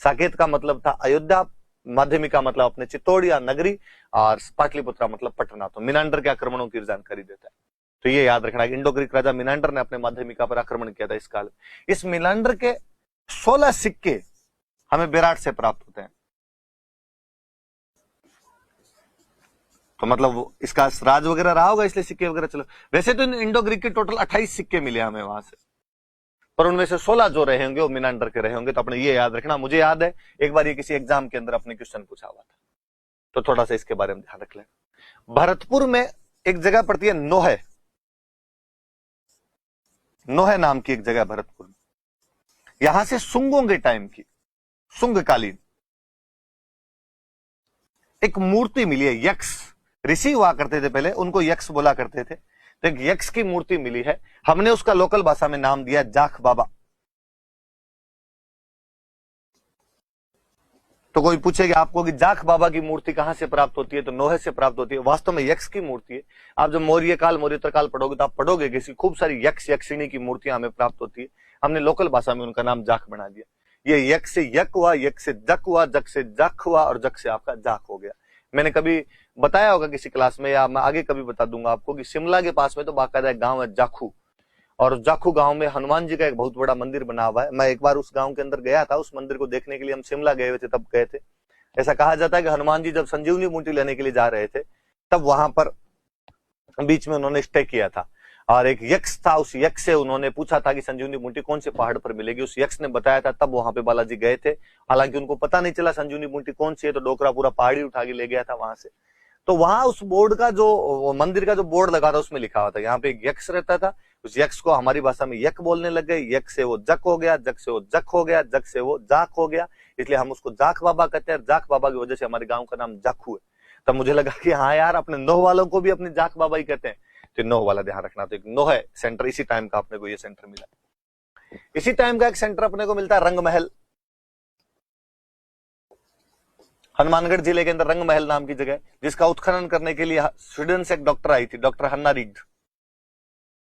साकेत का मतलब था अयोध्या, माध्यमिका मतलब अपने चित्तौड़ नगरी, और पाटलिपुत्रा मतलब पटना। तो मिनांडर के आक्रमणों की जानकारी देता है। तो ये याद रखना कि इंडो ग्रीक राजा मिनांडर ने अपने माध्यमिका पर आक्रमण किया था इस काल में। इस मिनांडर के 16 सिक्के हमें बेराट से प्राप्त होते हैं। तो मतलब इसका राज वगैरह रहा होगा, इसलिए सिक्के वगैरह चलो। वैसे तो इंडो ग्रीक के टोटल 28 सिक्के मिले हमें वहां से, पर उनमें से 16 जो रहे होंगे वो मिनांडर के रहे होंगे। तो अपने ये याद रखना। मुझे याद है एक बार ये किसी एग्जाम के अंदर अपने क्वेश्चन पूछा हुआ था, तो थोड़ा सा इसके बारे में ध्यान रख लेना। भरतपुर में एक जगह पड़ती है नोहे, नोहे नाम की एक जगह भरतपुर में। यहां से सुंगों के टाइम की, सुंगकालीन एक मूर्ति मिली है। यक्ष ऋषि हुआ करते थे पहले, उनको यक्ष बोला करते थे। तो एक यक्ष की मूर्ति मिली है, हमने उसका लोकल भाषा में नाम दिया जाख बाबा। तो कोई पूछेगा आपको कि जाख बाबा की मूर्ति कहां से प्राप्त होती है, तो नोहे से प्राप्त होती है। वास्तव में यक्ष की मूर्ति है। आप जब मौर्य काल, मौर्योत्तर काल पढ़ोगे तो आप पढ़ोगे कि खूब सारी यक्ष यक्षिणी की मूर्तियां हमें प्राप्त होती है। हमने लोकल भाषा में उनका नाम जाख बना दिया। ये यक्ष से यक हुआ, यक से जक हुआ, जक से जक हुआ, और जक से आपका जाख हो गया। मैंने कभी बताया होगा किसी क्लास में, या मैं आगे कभी बता दूंगा आपको कि शिमला के पास में तो बाकायदा एक गांव है जाखू, और जाखू गांव में हनुमान जी का एक बहुत बड़ा मंदिर बना हुआ है। मैं एक बार उस गांव के अंदर गया था, उस मंदिर को देखने के लिए हम शिमला गए हुए थे, तब गए थे। ऐसा कहा जाता है कि हनुमान जी जब संजीवनी बूटी लेने के लिए जा रहे थे, तब वहां पर बीच में उन्होंने स्टे किया था, और एक यक्ष था। उस यक्ष से उन्होंने पूछा था कि संजीवनी बूटी कौन से पहाड़ पर मिलेगी, उस यक्ष ने बताया था, तब वहां पे बालाजी गए थे। हालांकि उनको पता नहीं चला संजीवनी बूटी कौन सी है, तो डोकरा पूरा पहाड़ी उठा के ले गया था वहां से। तो वहां उस बोर्ड का जो मंदिर का जो बोर्ड लगा था उसमें लिखा हुआ था यहाँ पे एक यक्ष रहता था। उस यक्ष को हमारी भाषा में यक बोलने लग गए, यक से वो जक हो गया, जक से वो जक हो गया, जक से वो जाक हो गया, इसलिए हम उसको जाक बाबा कहते हैं। जाक बाबा की वजह से हमारे गांव का नाम जाखू है। तब मुझे लगा कि हाँ यार, अपने नोह वालों को भी अपने जाक बाबा ही कहते हैं, तो नोह वाला ध्यान रखना। तो एक नोह है सेंटर, इसी टाइम का अपने को ये सेंटर मिला। इसी टाइम का एक सेंटर अपने को मिलता है रंग महल। हनुमानगढ़ जिले के अंदर रंग महल नाम की जगह, जिसका उत्खनन करने के लिए स्वीडन से एक डॉक्टर आई थी, डॉक्टर हन्ना रीड,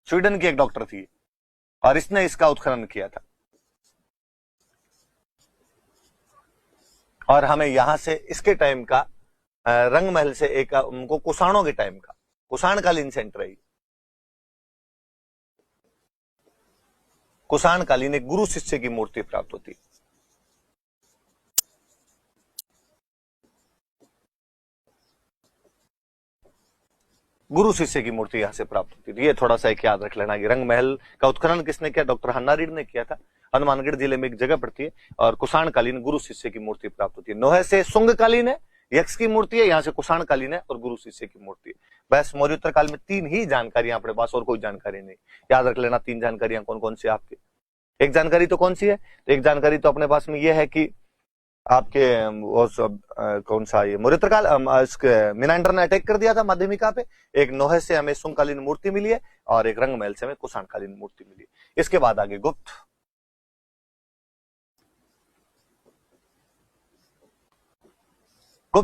स्वीडन की एक डॉक्टर थी, और इसने इसका उत्खनन किया था। और हमें यहां से इसके टाइम का रंग महल से एक उनको कुषाणों के टाइम का, कुषाणकालीन सेंटर है। कुषाणकालीन एक गुरु शिष्य की मूर्ति प्राप्त होती है। गुरु शिष्य की मूर्ति यहां से प्राप्त होती थी। ये थोड़ा सा एक याद रख लेना कि रंग महल का उत्खनन किसने किया, डॉक्टर हन्ना रीड ने किया था। हनुमानगढ़ जिले में एक जगह पड़ती है, और कुषाणकालीन गुरु शिष्य की मूर्ति प्राप्त होती है। नोहे से सुंगकालीन है, यक्ष की मूर्ति है, यहाँ से कुषाण कालीन है और गुरु शिष्य की मूर्ति है। बस मौर्योत्तर काल में 3 ही जानकारियां अपने पास, और कोई जानकारी नहीं। याद रख लेना 3 जानकारियां कौन कौन सी आपके। एक जानकारी तो कौन सी है, तो एक जानकारी तो अपने पास में यह है कि आपके वो सब कौन सा ये मौर्योत्तर काल मिनांडर ने अटैक कर दिया था माध्यमिका पे। एक नोहे से हमें सुंगकालीन मूर्ति मिली है और एक रंगमहल से हमें कुषाणकालीन मूर्ति मिली है। इसके बाद आगे गुप्त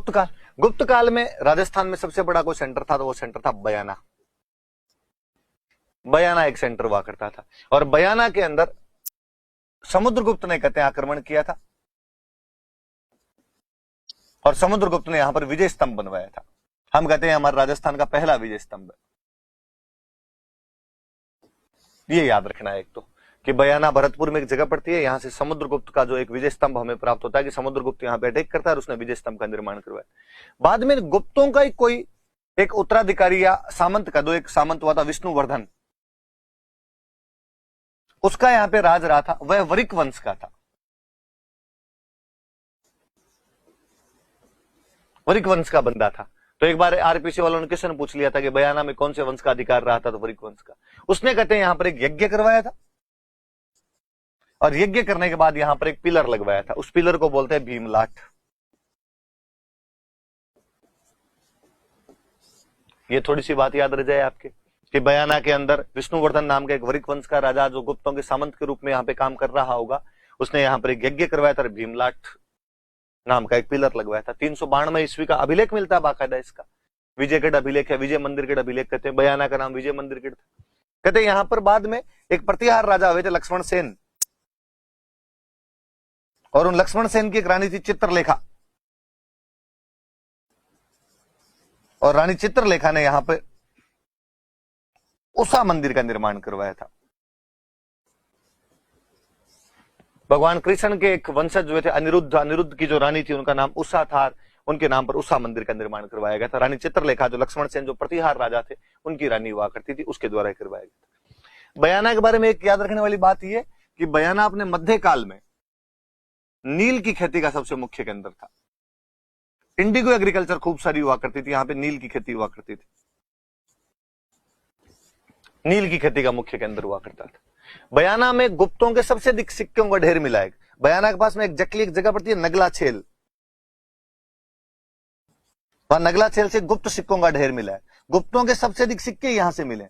काल। गुप्त काल में राजस्थान में सबसे बड़ा कोई सेंटर था तो वो सेंटर था बयाना। बयाना एक सेंटर हुआ करता था और बयाना के अंदर समुद्रगुप्त ने कहते हैं आक्रमण किया था और समुद्रगुप्त ने यहां पर विजय स्तंभ बनवाया था। हम कहते हैं हमारे राजस्थान का पहला विजय स्तंभ है। ये याद रखना है एक तो कि बयाना भरतपुर में एक जगह पड़ती है, यहां से समुद्रगुप्त का जो एक विजय स्तंभ हमें प्राप्त होता है कि समुद्रगुप्त यहां पे अटैक करता है और उसने विजय स्तंभ का निर्माण करवाया। बाद में गुप्तों का कोई एक उत्तराधिकारी या सामंत का, दो एक सामंत हुआ था विष्णुवर्धन, उसका यहां पे राज रहा था, वह वरिक वंश का था। वरिक वंश का बंदा था। तो एक बार आरपीसी वालों ने किसी ने पूछ लिया था कि बयाना में कौन से वंश का अधिकार रहा था, तो वरिक वंश का। उसने कहते हैं यहां पर एक यज्ञ करवाया था और यज्ञ करने के बाद यहां पर एक पिलर लगवाया था। उस पिलर को बोलते हैं भीमलाट। ये थोड़ी सी बात याद रह जाए आपके कि बयाना के अंदर विष्णुवर्धन नाम का एक वरिक वंश का राजा जो गुप्तों के सामंत के रूप में यहां पे काम कर रहा होगा, उसने यहां पर एक यज्ञ करवाया था और भीमलाट नाम का एक पिलर लगवाया था। 392 ईस्वी का अभिलेख मिलता है बाकायदा इसका, विजयगढ़ अभिलेख है, विजय मंदिर गढ़ अभिलेख कहते हैं। बयाना का नाम विजय मंदिर गढ़ था। कहते हैं यहां पर बाद में एक प्रतिहार राजा हुए थे लक्ष्मण सेन, और उन लक्ष्मण सेन की एक रानी थी चित्रलेखा, और रानी चित्रलेखा ने यहां पे उषा मंदिर का निर्माण करवाया था। भगवान कृष्ण के एक वंशज हुए थे अनिरुद्ध, अनिरुद्ध की जो रानी थी उनका नाम उषा था, उनके नाम पर उषा मंदिर का निर्माण करवाया गया था। रानी चित्रलेखा जो लक्ष्मण सेन जो प्रतिहार राजा थे उनकी रानी हुआ करती थी, उसके द्वारा करवाया गया था। बयाना के बारे में एक याद रखने वाली बात यह कि बयाना अपने मध्य काल में नील की खेती का सबसे मुख्य केंद्र था। इंडिगो एग्रीकल्चर खूब सारी हुआ करती थी, यहां पे नील की खेती हुआ करती थी। नील की खेती का मुख्य केंद्र हुआ करता था। बयाना में गुप्तों के सबसे अधिक सिक्कों का ढेर मिला है। बयाना के पास में एक जकली एक जगह पड़ती है नगला छेल, वहां नगला छेल से गुप्त सिक्कों का ढेर मिला है। गुप्तों के सबसे अधिक सिक्के यहां से मिले।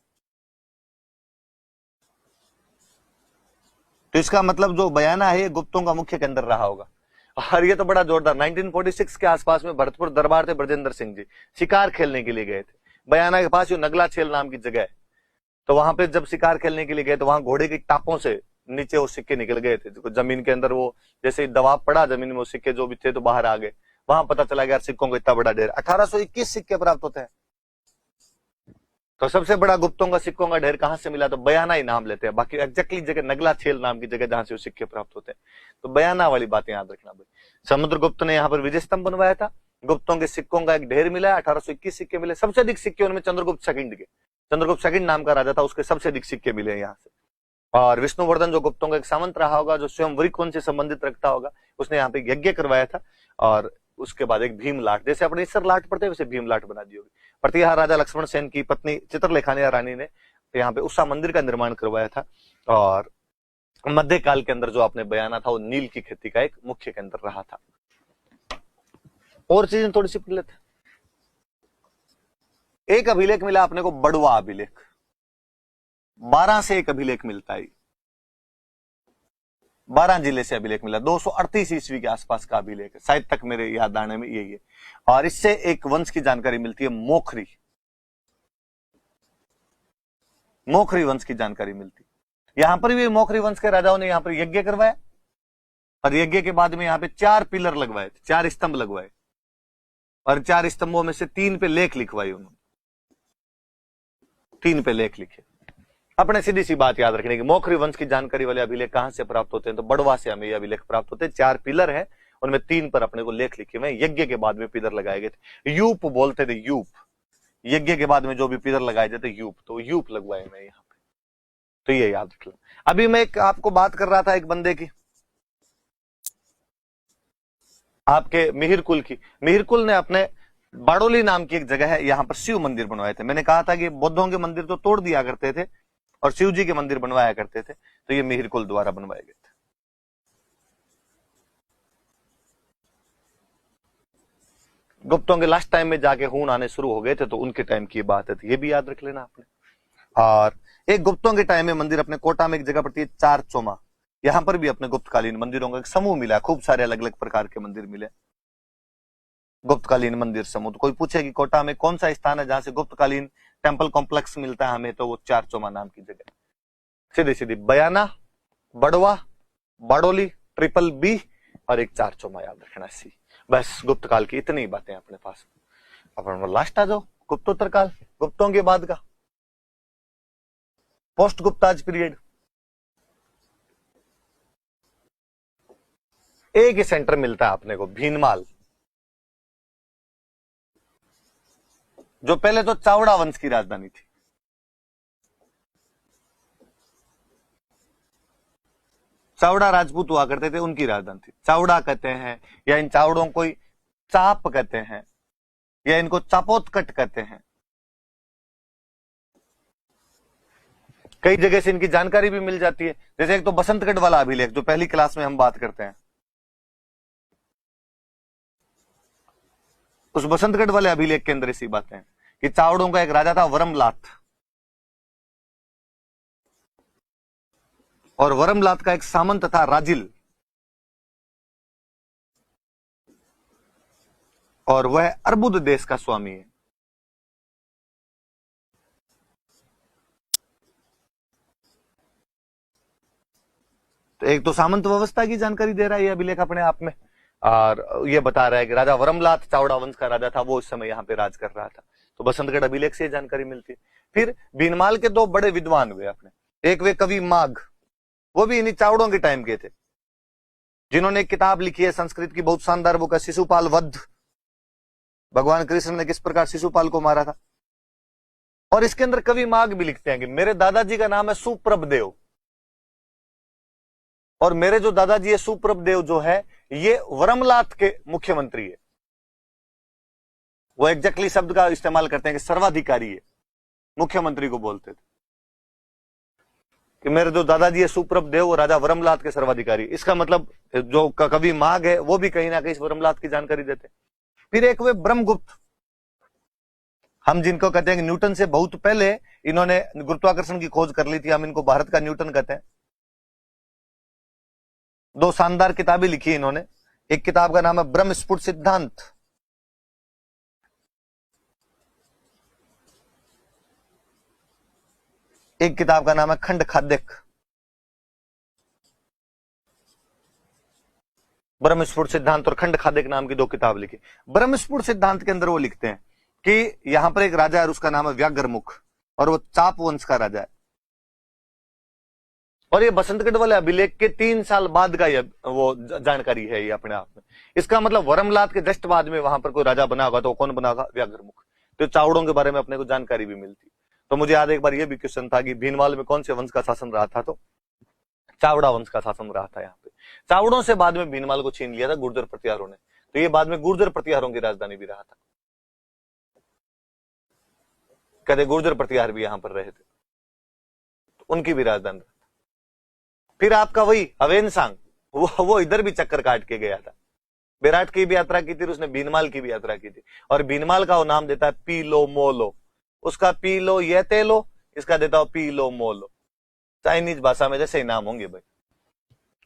तो इसका मतलब जो बयाना है गुप्तों का मुख्य केंद्र रहा होगा। और ये तो बड़ा जोरदार 1946 के आसपास में भरतपुर दरबार थे ब्रजेंद्र सिंह जी, शिकार खेलने के लिए गए थे। बयाना के पास जो नगला छेल नाम की जगह है, तो वहां पे जब शिकार खेलने के लिए गए तो वहां घोड़े की टापों से नीचे वो सिक्के निकल गए थे। जमीन के अंदर वो जैसे दबाव पड़ा जमीन में, वो सिक्के जो भी थे तो बाहर आ गए। वहां पता चला गया सिक्कों को इतना बड़ा ढेर 1821 सिक्के प्राप्त होते हैं। तो सबसे बड़ा गुप्तों का सिक्कों का ढेर कहां से मिला, तो बयाना ही नाम लेते हैं। बाकी एग्जैक्टली जगह नगला छेल नाम की जगह जहां से वो सिक्के प्राप्त होते हैं। तो बयाना वाली बातें याद रखना भाई। समुद्रगुप्त ने यहाँ पर विजय स्तंभ बनवाया था, गुप्तों के सिक्कों का एक ढेर मिला है, 1821 सिक्के मिले। सबसे अधिक सिक्के उनमें चंद्रगुप्त सेकंड के, चंद्रगुप्त सेकंड नाम का राजा था, उसके सबसे अधिक सिक्के मिले यहाँ से। और विष्णुवर्धन जो गुप्तों का एक सामंत रहा होगा, जो स्वयं वरिक वंश से संबंधित रखता होगा, उसने यहाँ पे यज्ञ करवाया था। और उसके बाद एक भीमलाट, जैसे अपने ईसर लाट पड़ते वैसे भीमलाट बना दी होगी। प्रतिहार राजा लक्ष्मण सेन की पत्नी चित्रलेखा ने रानी ने यहाँ पे उषा मंदिर का निर्माण करवाया था। और मध्यकाल के अंदर जो आपने बयाना था वो नील की खेती का एक मुख्य केंद्र रहा था। और चीजें थोड़ी सी पढ़ लेते। एक अभिलेख मिला अपने को बड़वा अभिलेख, 12 से एक अभिलेख मिलता है। 12 जिले से अभिलेख मिला, 238 ईस्वी के आसपास का अभिलेख है, शायद तक मेरे याद आने में यही है। और इससे एक वंश की जानकारी मिलती है, मोखरी। मोखरी वंश की जानकारी मिलती है। यहां पर भी मोखरी वंश के राजाओं ने यहां पर यज्ञ करवाया और यज्ञ के बाद में यहां पे 4 पिलर लगवाए थे, 4 स्तंभ लगवाए और 4 स्तंभों में से 3 पे लेख लिखवाए उन्होंने, 3 पे लेख लिखे। अपने सीधी सी बात याद रखने की, मोखरी वंश की जानकारी वाले अभिलेख कहां से प्राप्त होते हैं, तो बड़वा से हमें ये अभिलेख प्राप्त होते हैं। 4 पिलर है, उनमें 3 पर अपने को लेख लिखे हुए। यज्ञ के बाद में पिलर लगाए गए थे, यूप बोलते थे, यूप। यज्ञ के बाद में जो भी पिलर लगाए जाते यूप, तो यूप लगवाए मैं यहाँ पे, तो ये याद रख लो। अभी मैं आपको बात कर रहा था एक बंदे की, आपके मिहिर कुल की। मिहिर कुल ने अपने बाड़ोली नाम की एक जगह है, यहां पर शिव मंदिर बनवाए थे। मैंने कहा था कि बौद्धों के मंदिर तो तोड़ दिया करते थे और शिव जी के मंदिर बनवाया करते थे, तो ये मिहिर कुल द्वारा बनवाए गए थे। गुप्तों के लास्ट टाइम में जाके खून आने शुरू हो गए थे, तो उनके टाइम की बात है, तो ये भी याद रख लेना आपने। और एक गुप्तों के टाइम में मंदिर अपने कोटा में एक जगह पड़ती है चार चोमा, यहां पर भी अपने गुप्तकालीन मंदिरों का एक समूह मिला, खूब सारे अलग अलग प्रकार के मंदिर मिले, गुप्तकालीन मंदिर समूह। तो कोई पूछे कि कोटा में कौन सा स्थान है जहां से गुप्तकालीन टेम्पल कॉम्प्लेक्स मिलता है हमें, तो वो चार चोमा नाम की जगह। सीधी सीधी बयाना, बड़वा, बाड़ोली, ट्रिपल बी और एक चार चोमा याद रखना सी। बस गुप्त काल की इतनी बातें अपने पास। अपन लास्ट आ जाओ, गुप्तोत्तर काल, गुप्तों के बाद का पोस्ट गुप्ताज पीरियड। एक ही सेंटर मिलता है अपने को, भीनमाल, जो पहले तो चावड़ा वंश की राजधानी थी। चावड़ा राजपूत हुआ करते थे, उनकी राजधानी थी। चावड़ा कहते हैं, या इन चावड़ों को चाप कहते हैं, या इनको चापोतकट कहते हैं। कई जगह से इनकी जानकारी भी मिल जाती है, जैसे एक तो बसंतगढ़ वाला अभिलेख जो पहली क्लास में हम बात करते हैं, उस बसंतगढ़ वाले अभिलेख के अंदर इसी बातें हैं कि चावड़ों का एक राजा था वरमलात, और वरमलात का एक सामंत था राजिल, और वह अर्बुद देश का स्वामी है। तो एक तो सामंत व्यवस्था की जानकारी दे रहा है ये अभिलेख अपने आप में, और ये बता रहा है कि राजा वरमलात चावड़ा वंश का राजा था, वो इस समय यहाँ पे राज कर रहा था। तो बसंतगढ़ अभिलेख से जानकारी मिलती है। फिर भीनमाल के दो बड़े विद्वान हुए अपने, एक वे कवि माघ, वो भी इन्हीं चावड़ों के टाइम के थे, जिन्होंने एक किताब लिखी है संस्कृत की, बहुत शानदार बुक है, शिशुपाल वध, भगवान कृष्ण ने किस प्रकार शिशुपाल को मारा था। और इसके अंदर कवि माघ भी लिखते हैं कि मेरे दादाजी का नाम है सुप्रभदेव, और मेरे जो दादाजी है सुप्रभदेव जो है, ये वरमलात के मुख्यमंत्री है। वो एग्जैक्टली शब्द का इस्तेमाल करते हैं कि सर्वाधिकारी है, मुख्यमंत्री को बोलते थे कि मेरे जो दादाजी है सुप्रभदेव और राजा वरमलात के सर्वाधिकारी। इसका मतलब जो कवि माघ है वो भी कहीं ना कहीं वरमलात की जानकारी देते। फिर एक वे ब्रह्मगुप्त, हम जिनको कहते हैं कि न्यूटन से बहुत पहले इन्होंने गुरुत्वाकर्षण की खोज कर ली थी, हम इनको भारत का न्यूटन कहते हैं। दो शानदार किताबें लिखी इन्होंने, एक किताब का नाम है ब्रह्म स्फुट सिद्धांत, एक किताब का नाम है खंड खाद्यक। ब्रह्मस्फुट सिद्धांत और खंड खाद्यक नाम की दो किताब लिखी। ब्रह्मस्फुट सिद्धांत के अंदर वो लिखते हैं कि यहां पर एक राजा है, उसका नाम है व्याघ्रमुख, और वो चाप वंश का राजा है। और ये बसंतगढ़ वाले अभिलेख के 3 साल बाद का वो जानकारी है ये अपने आप में। इसका मतलब वरमलात के जस्ट बाद में वहां पर कोई राजा बना होगा, तो कौन बना होगा? व्याघ्रमुख। तो चावड़ों के बारे में अपने को जानकारी भी मिलती। तो मुझे याद एक बार ये भी क्वेश्चन था कि भीनमाल में कौन से वंश का शासन रहा था, तो चावड़ा वंश का शासन रहा था यहाँ पे। चावड़ों से बाद में भीनमाल को छीन लिया था गुर्जर प्रतिहारों ने, तो ये बाद में गुर्जर प्रतिहारों की राजधानी भी रहा था। कहते गुर्जर प्रतिहार भी यहां पर रहे थे, तो उनकी भी राजधानी। फिर आपका वही अवेनसांग, वो इधर भी चक्कर काट के गया था, विराट की भी यात्रा की थी, उसने भीनमाल की भी यात्रा की थी। और भीनमाल का वो नाम देता है पीलो मोलो, उसका पीलो ये तेलो, इसका देता हो पीलो मोलो। चाइनीज भाषा में जैसे ही नाम होंगे भाई,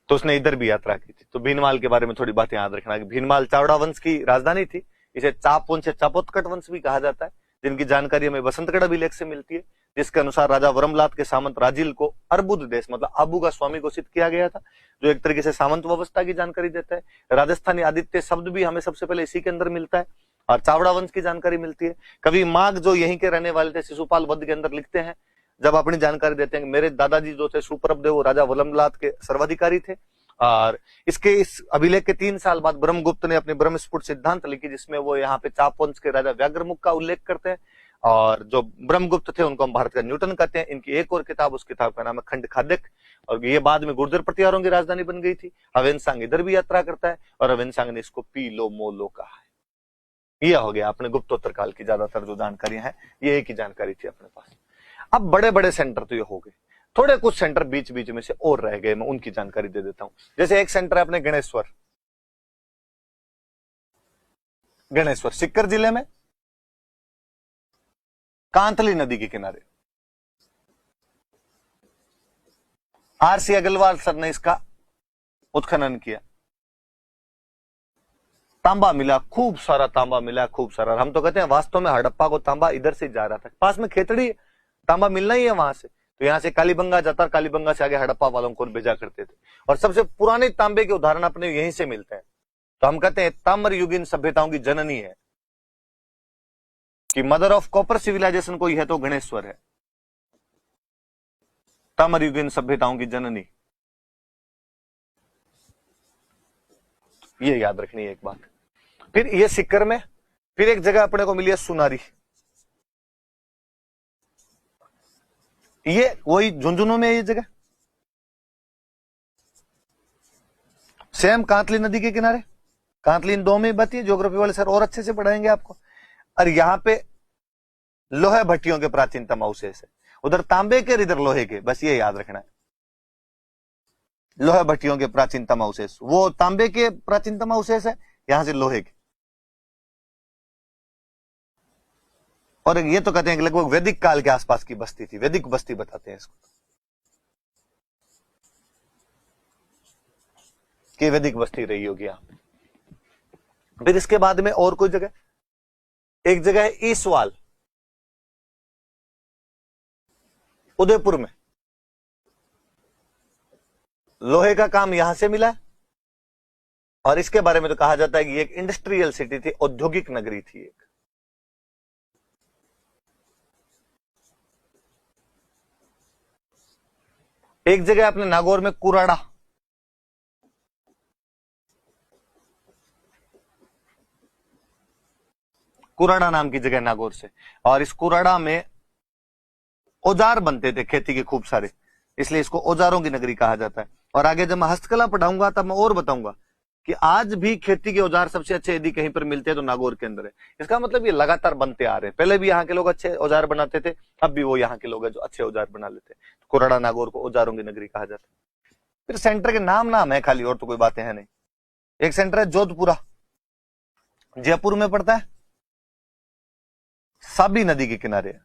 तो उसने इधर भी यात्रा की थी। तो भीनमाल के बारे में थोड़ी बातें याद रखना कि भीनमाल चावड़ा वंश की राजधानी थी। इसे चाप वंश, चापोतकट वंश भी कहा जाता है, जिनकी जानकारी हमें बसंतगढ़ अभिलेख से मिलती है, जिसके अनुसार राजा वरमलात के सामंत राजिल को अर्बुद देश मतलब आबू का स्वामी घोषित किया गया था, जो एक तरीके से सामंत व्यवस्था की जानकारी देता है। राजस्थानी आदित्य शब्द भी हमें सबसे पहले इसी के अंदर मिलता है, और चावड़ा वंश की जानकारी मिलती है। कवि माघ जो यहीं के रहने वाले थे, शिशुपाल वध के अंदर लिखते हैं, जब अपनी जानकारी देते हैं कि मेरे दादाजी जो थे सुप्रभदेव वो राजा वरमलात के सर्वाधिकारी थे। और इस अभिलेख के 3 साल बाद ब्रह्मगुप्त ने अपने ब्रह्मस्फुट सिद्धांत लिखी, जिसमें वो यहाँ पे चाप वंश के राजा व्याघ्रमुख का उल्लेख करते हैं। और जो ब्रह्मगुप्त थे उनको हम भारत का न्यूटन कहते हैं। इनकी एक और किताब, उस किताब का नाम है खंड खाद्यक, और ये बाद में गुर्जर प्रतिहारों की राजधानी बन गई थी। हवेनसांग इधर भी यात्रा करता है और हवेनसांग ने इसको पीलो मोलो कहा है। यह हो गया अपने गुप्तोत्तर काल की ज्यादातर जो जानकारियां हैं, ये एक ही जानकारी थी अपने पास। अब बड़े बड़े सेंटर तो ये हो गए, थोड़े कुछ सेंटर बीच बीच में से और रह गए, मैं उनकी जानकारी दे देता हूं। जैसे एक सेंटर है अपने गणेश्वर, गणेश्वर सीकर जिले में, कांतली नदी के किनारे। आरसी अग्रवाल सर ने इसका उत्खनन किया, तांबा मिला, खूब सारा तांबा मिला, खूब सारा। हम तो कहते हैं वास्तव में हड़प्पा को तांबा इधर से जा रहा था, पास में खेतड़ी, तांबा मिलना ही है वहां से, तो यहां से कालीबंगा जाता, कालीबंगा से आगे हड़प्पा वालों को भेजा करते थे। और सबसे पुराने तांबे के उदाहरण अपने यहीं से मिलते हैं। तो हम कहते हैं ताम्र युगीन सभ्यताओं की जननी है, कि मदर ऑफ कॉपर सिविलाइजेशन कोई है तो गणेश्वर है, ताम्र युगीन सभ्यताओं की जननी। ये याद रखनी है एक बात। फिर ये सीकर में, फिर एक जगह अपने को मिली है सुनारी, ये वही झुंझुनू में है ये जगह, सेम कांतली नदी के किनारे। कांतली इन दो में बती है, ज्योग्राफी वाले सर और अच्छे से पढ़ाएंगे आपको। और यहां पे लोहे भट्टियों के प्राचीनतम अवशेष है, उधर तांबे के, इधर लोहे के, बस ये याद रखना है। लोहे भट्टियों के प्राचीनतम अवशेष, वो तांबे के प्राचीनतम अवशेष है, यहां से लोहे के। और ये तो कहते हैं कि लगभग वैदिक काल के आसपास की बस्ती थी, वैदिक बस्ती बताते हैं इसको, कि वैदिक बस्ती रही होगी यहां पे। फिर इसके बाद में और कोई जगह, एक जगह है ईसवाल, उदयपुर में, लोहे का काम यहां से मिला। और इसके बारे में तो कहा जाता है कि एक इंडस्ट्रियल सिटी थी, औद्योगिक नगरी थी एक। एक जगह अपने नागौर में कुराड़ा, कुराड़ा नाम की जगह नागौर से, और इस कुराड़ा में औजार बनते थे खेती के खूब सारे, इसलिए इसको औजारों की नगरी कहा जाता है। और आगे जब मैं हस्तकला पढ़ाऊंगा तब मैं और बताऊंगा कि आज भी खेती के औजार सबसे अच्छे यदि कहीं पर मिलते हैं तो नागौर के अंदर है। इसका मतलब ये लगातार बनते आ रहे हैं, पहले भी यहाँ के लोग अच्छे औजार बनाते थे, अब भी वो यहाँ के लोग हैं जो अच्छे औजार बना लेते हैं। तो कुराड़ा नागौर को औजारों की नगरी कहा जाता है। फिर सेंटर के नाम है खाली, और तो कोई बातें हैं नहीं। एक सेंटर है जोधपुरा, जयपुर में पड़ता है, साबी नदी के किनारे है।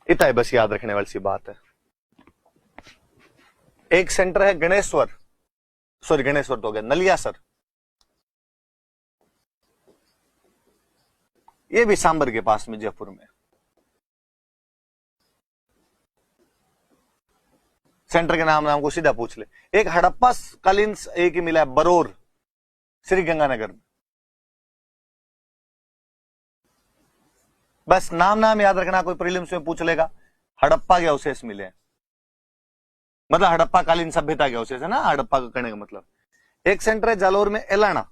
इतना बस याद रखने वाली सी बात है। एक सेंटर है गणेश्वर, सॉरी गणेश्वर तो हो गया, नलियासर, ये भी सांबर के पास में जयपुर में। सेंटर के नाम को सीधा पूछ ले। एक हड़प्पा कालीन एक ही मिला है बरोर, श्री गंगानगर में। बस नाम याद रखना, कोई प्रीलिम्स में पूछ लेगा, हड़प्पा के अवशेष मिले हैं, मतलब हड़प्पा कालीन सभ्यता के अवशेष है ना, हड़प्पा का कहने का मतलब। एक सेंटर है जालोर में एलाना,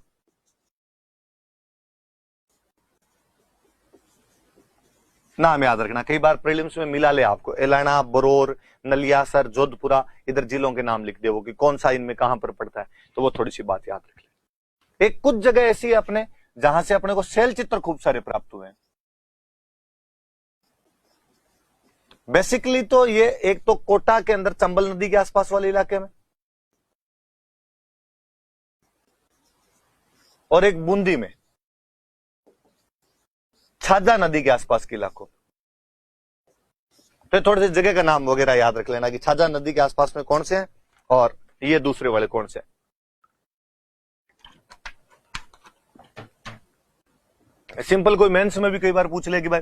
नाम याद रखना, कई बार प्रीलिम्स में मिला ले आपको, एलाना, बरोर, नलियासर, जोधपुरा, इधर जिलों के नाम लिख दे वो कि कौन सा इनमें कहां पर पड़ता है, तो वो थोड़ी सी बात याद रख ले। एक कुछ जगह ऐसी है अपने जहां से अपने को शैल चित्र खूब सारे प्राप्त हुए हैं। बेसिकली तो ये एक तो कोटा के अंदर चंबल नदी के आसपास वाले इलाके में, और एक बूंदी में छाजा नदी के आसपास के इलाकों। तो थोड़े से जगह का नाम वगैरह याद रख लेना कि छाजा नदी के आसपास में कौन से हैं और ये दूसरे वाले कौन से हैं। सिंपल कोई मेंस में भी कई बार पूछ ले कि भाई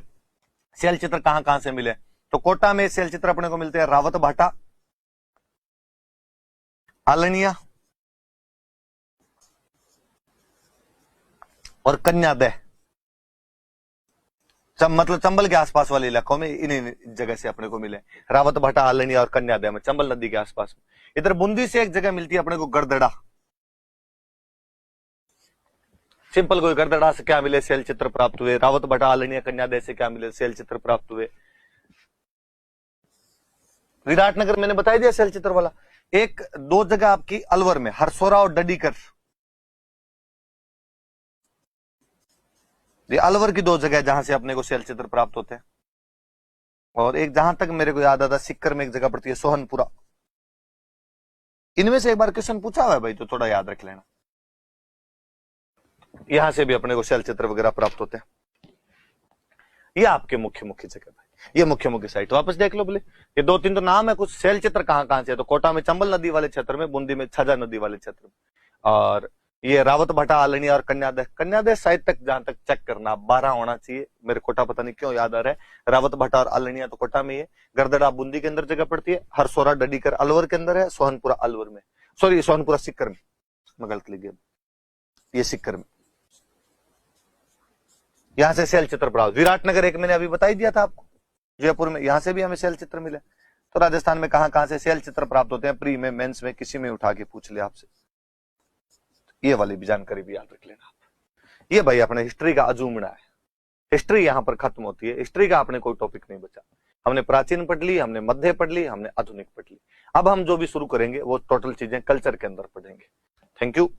शैल चित्र कहां कहां से मिले, तो कोटा में शैल चित्र अपने को मिलते हैं रावत भाटा, आलनिया और कन्यादह, मतलब चंबल के आसपास वाले इलाकों में इन्हीं जगह से अपने को मिले, रावत भाटा, आलनिया और कन्यादह में, चंबल नदी के आसपास में। इधर बूंदी से एक जगह मिलती है अपने को गड़दड़ा, सिंपल कोई गरदड़ा से क्या मिले, शैल चित्र प्राप्त हुए। रावत भटा आलनिया कन्यादय से क्या मिले, शैल चित्र प्राप्त हुए। विराटनगर मैंने बता दिया शैल चित्र वाला। एक दो जगह आपकी अलवर में हरसोरा और डडीकर, ये अलवर की दो जगह जहां से अपने को शैल चित्र प्राप्त होते हैं। और एक जहां तक मेरे को याद आता सिक्कर में एक जगह पड़ती है सोहनपुरा। इनमें से एक बार क्वेश्चन पूछा हुआ है भाई, तो थोड़ा याद रख लेना। यहां से भी अपने को शैल चित्र वगैरह प्राप्त होते हैं। ये आपके मुख्य मुख्य जगह भाई, ये मुख्य मुख्य साइट वापस देख लो बोले। ये दो तीन तो नाम है, कुछ शैल चित्र कहां कहां से है। तो कोटा में चंबल नदी वाले क्षेत्र में, बूंदी में छजा नदी वाले क्षेत्र में, और ये रावत भटा आलनिया और कन्यादय। कन्यादय साइड तक जहां तक चेक करना 12 होना चाहिए। मेरे कोटा पता नहीं क्यों याद आ रहा है। रावत भटा और आलनिया तो कोटा में ही है। गरदड़ा बूंदी के अंदर जगह पड़ती है। हरसोरा डडीकर अलवर के अंदर है। सोहनपुरा अलवर में, सॉरी सोहनपुरा सिक्कर में, मैं गलत लिख गया, ये सिक्कर में। यहां से शैल चित्र प्राप्त। विराटनगर एक मैंने अभी बता ही दिया था आपको, जयपुर में, यहां से भी हमें शैल चित्र मिले। तो राजस्थान में कहां कहां से शैल चित्र प्राप्त होते हैं, प्री में, मेंस में, किसी में उठा के पूछ लिया आपसे, ये वाली भी जानकारी भी याद रख लेना आप। ये भाई अपने हिस्ट्री का अजूमड़ा है। हिस्ट्री यहां पर खत्म होती है। हिस्ट्री का अपने कोई टॉपिक नहीं बचा। हमने प्राचीन पढ़ ली, हमने मध्य पढ़ ली, हमने आधुनिक पढ़ ली। अब हम जो भी शुरू करेंगे वो टोटल चीजें कल्चर के अंदर पढ़ेंगे। Thank you.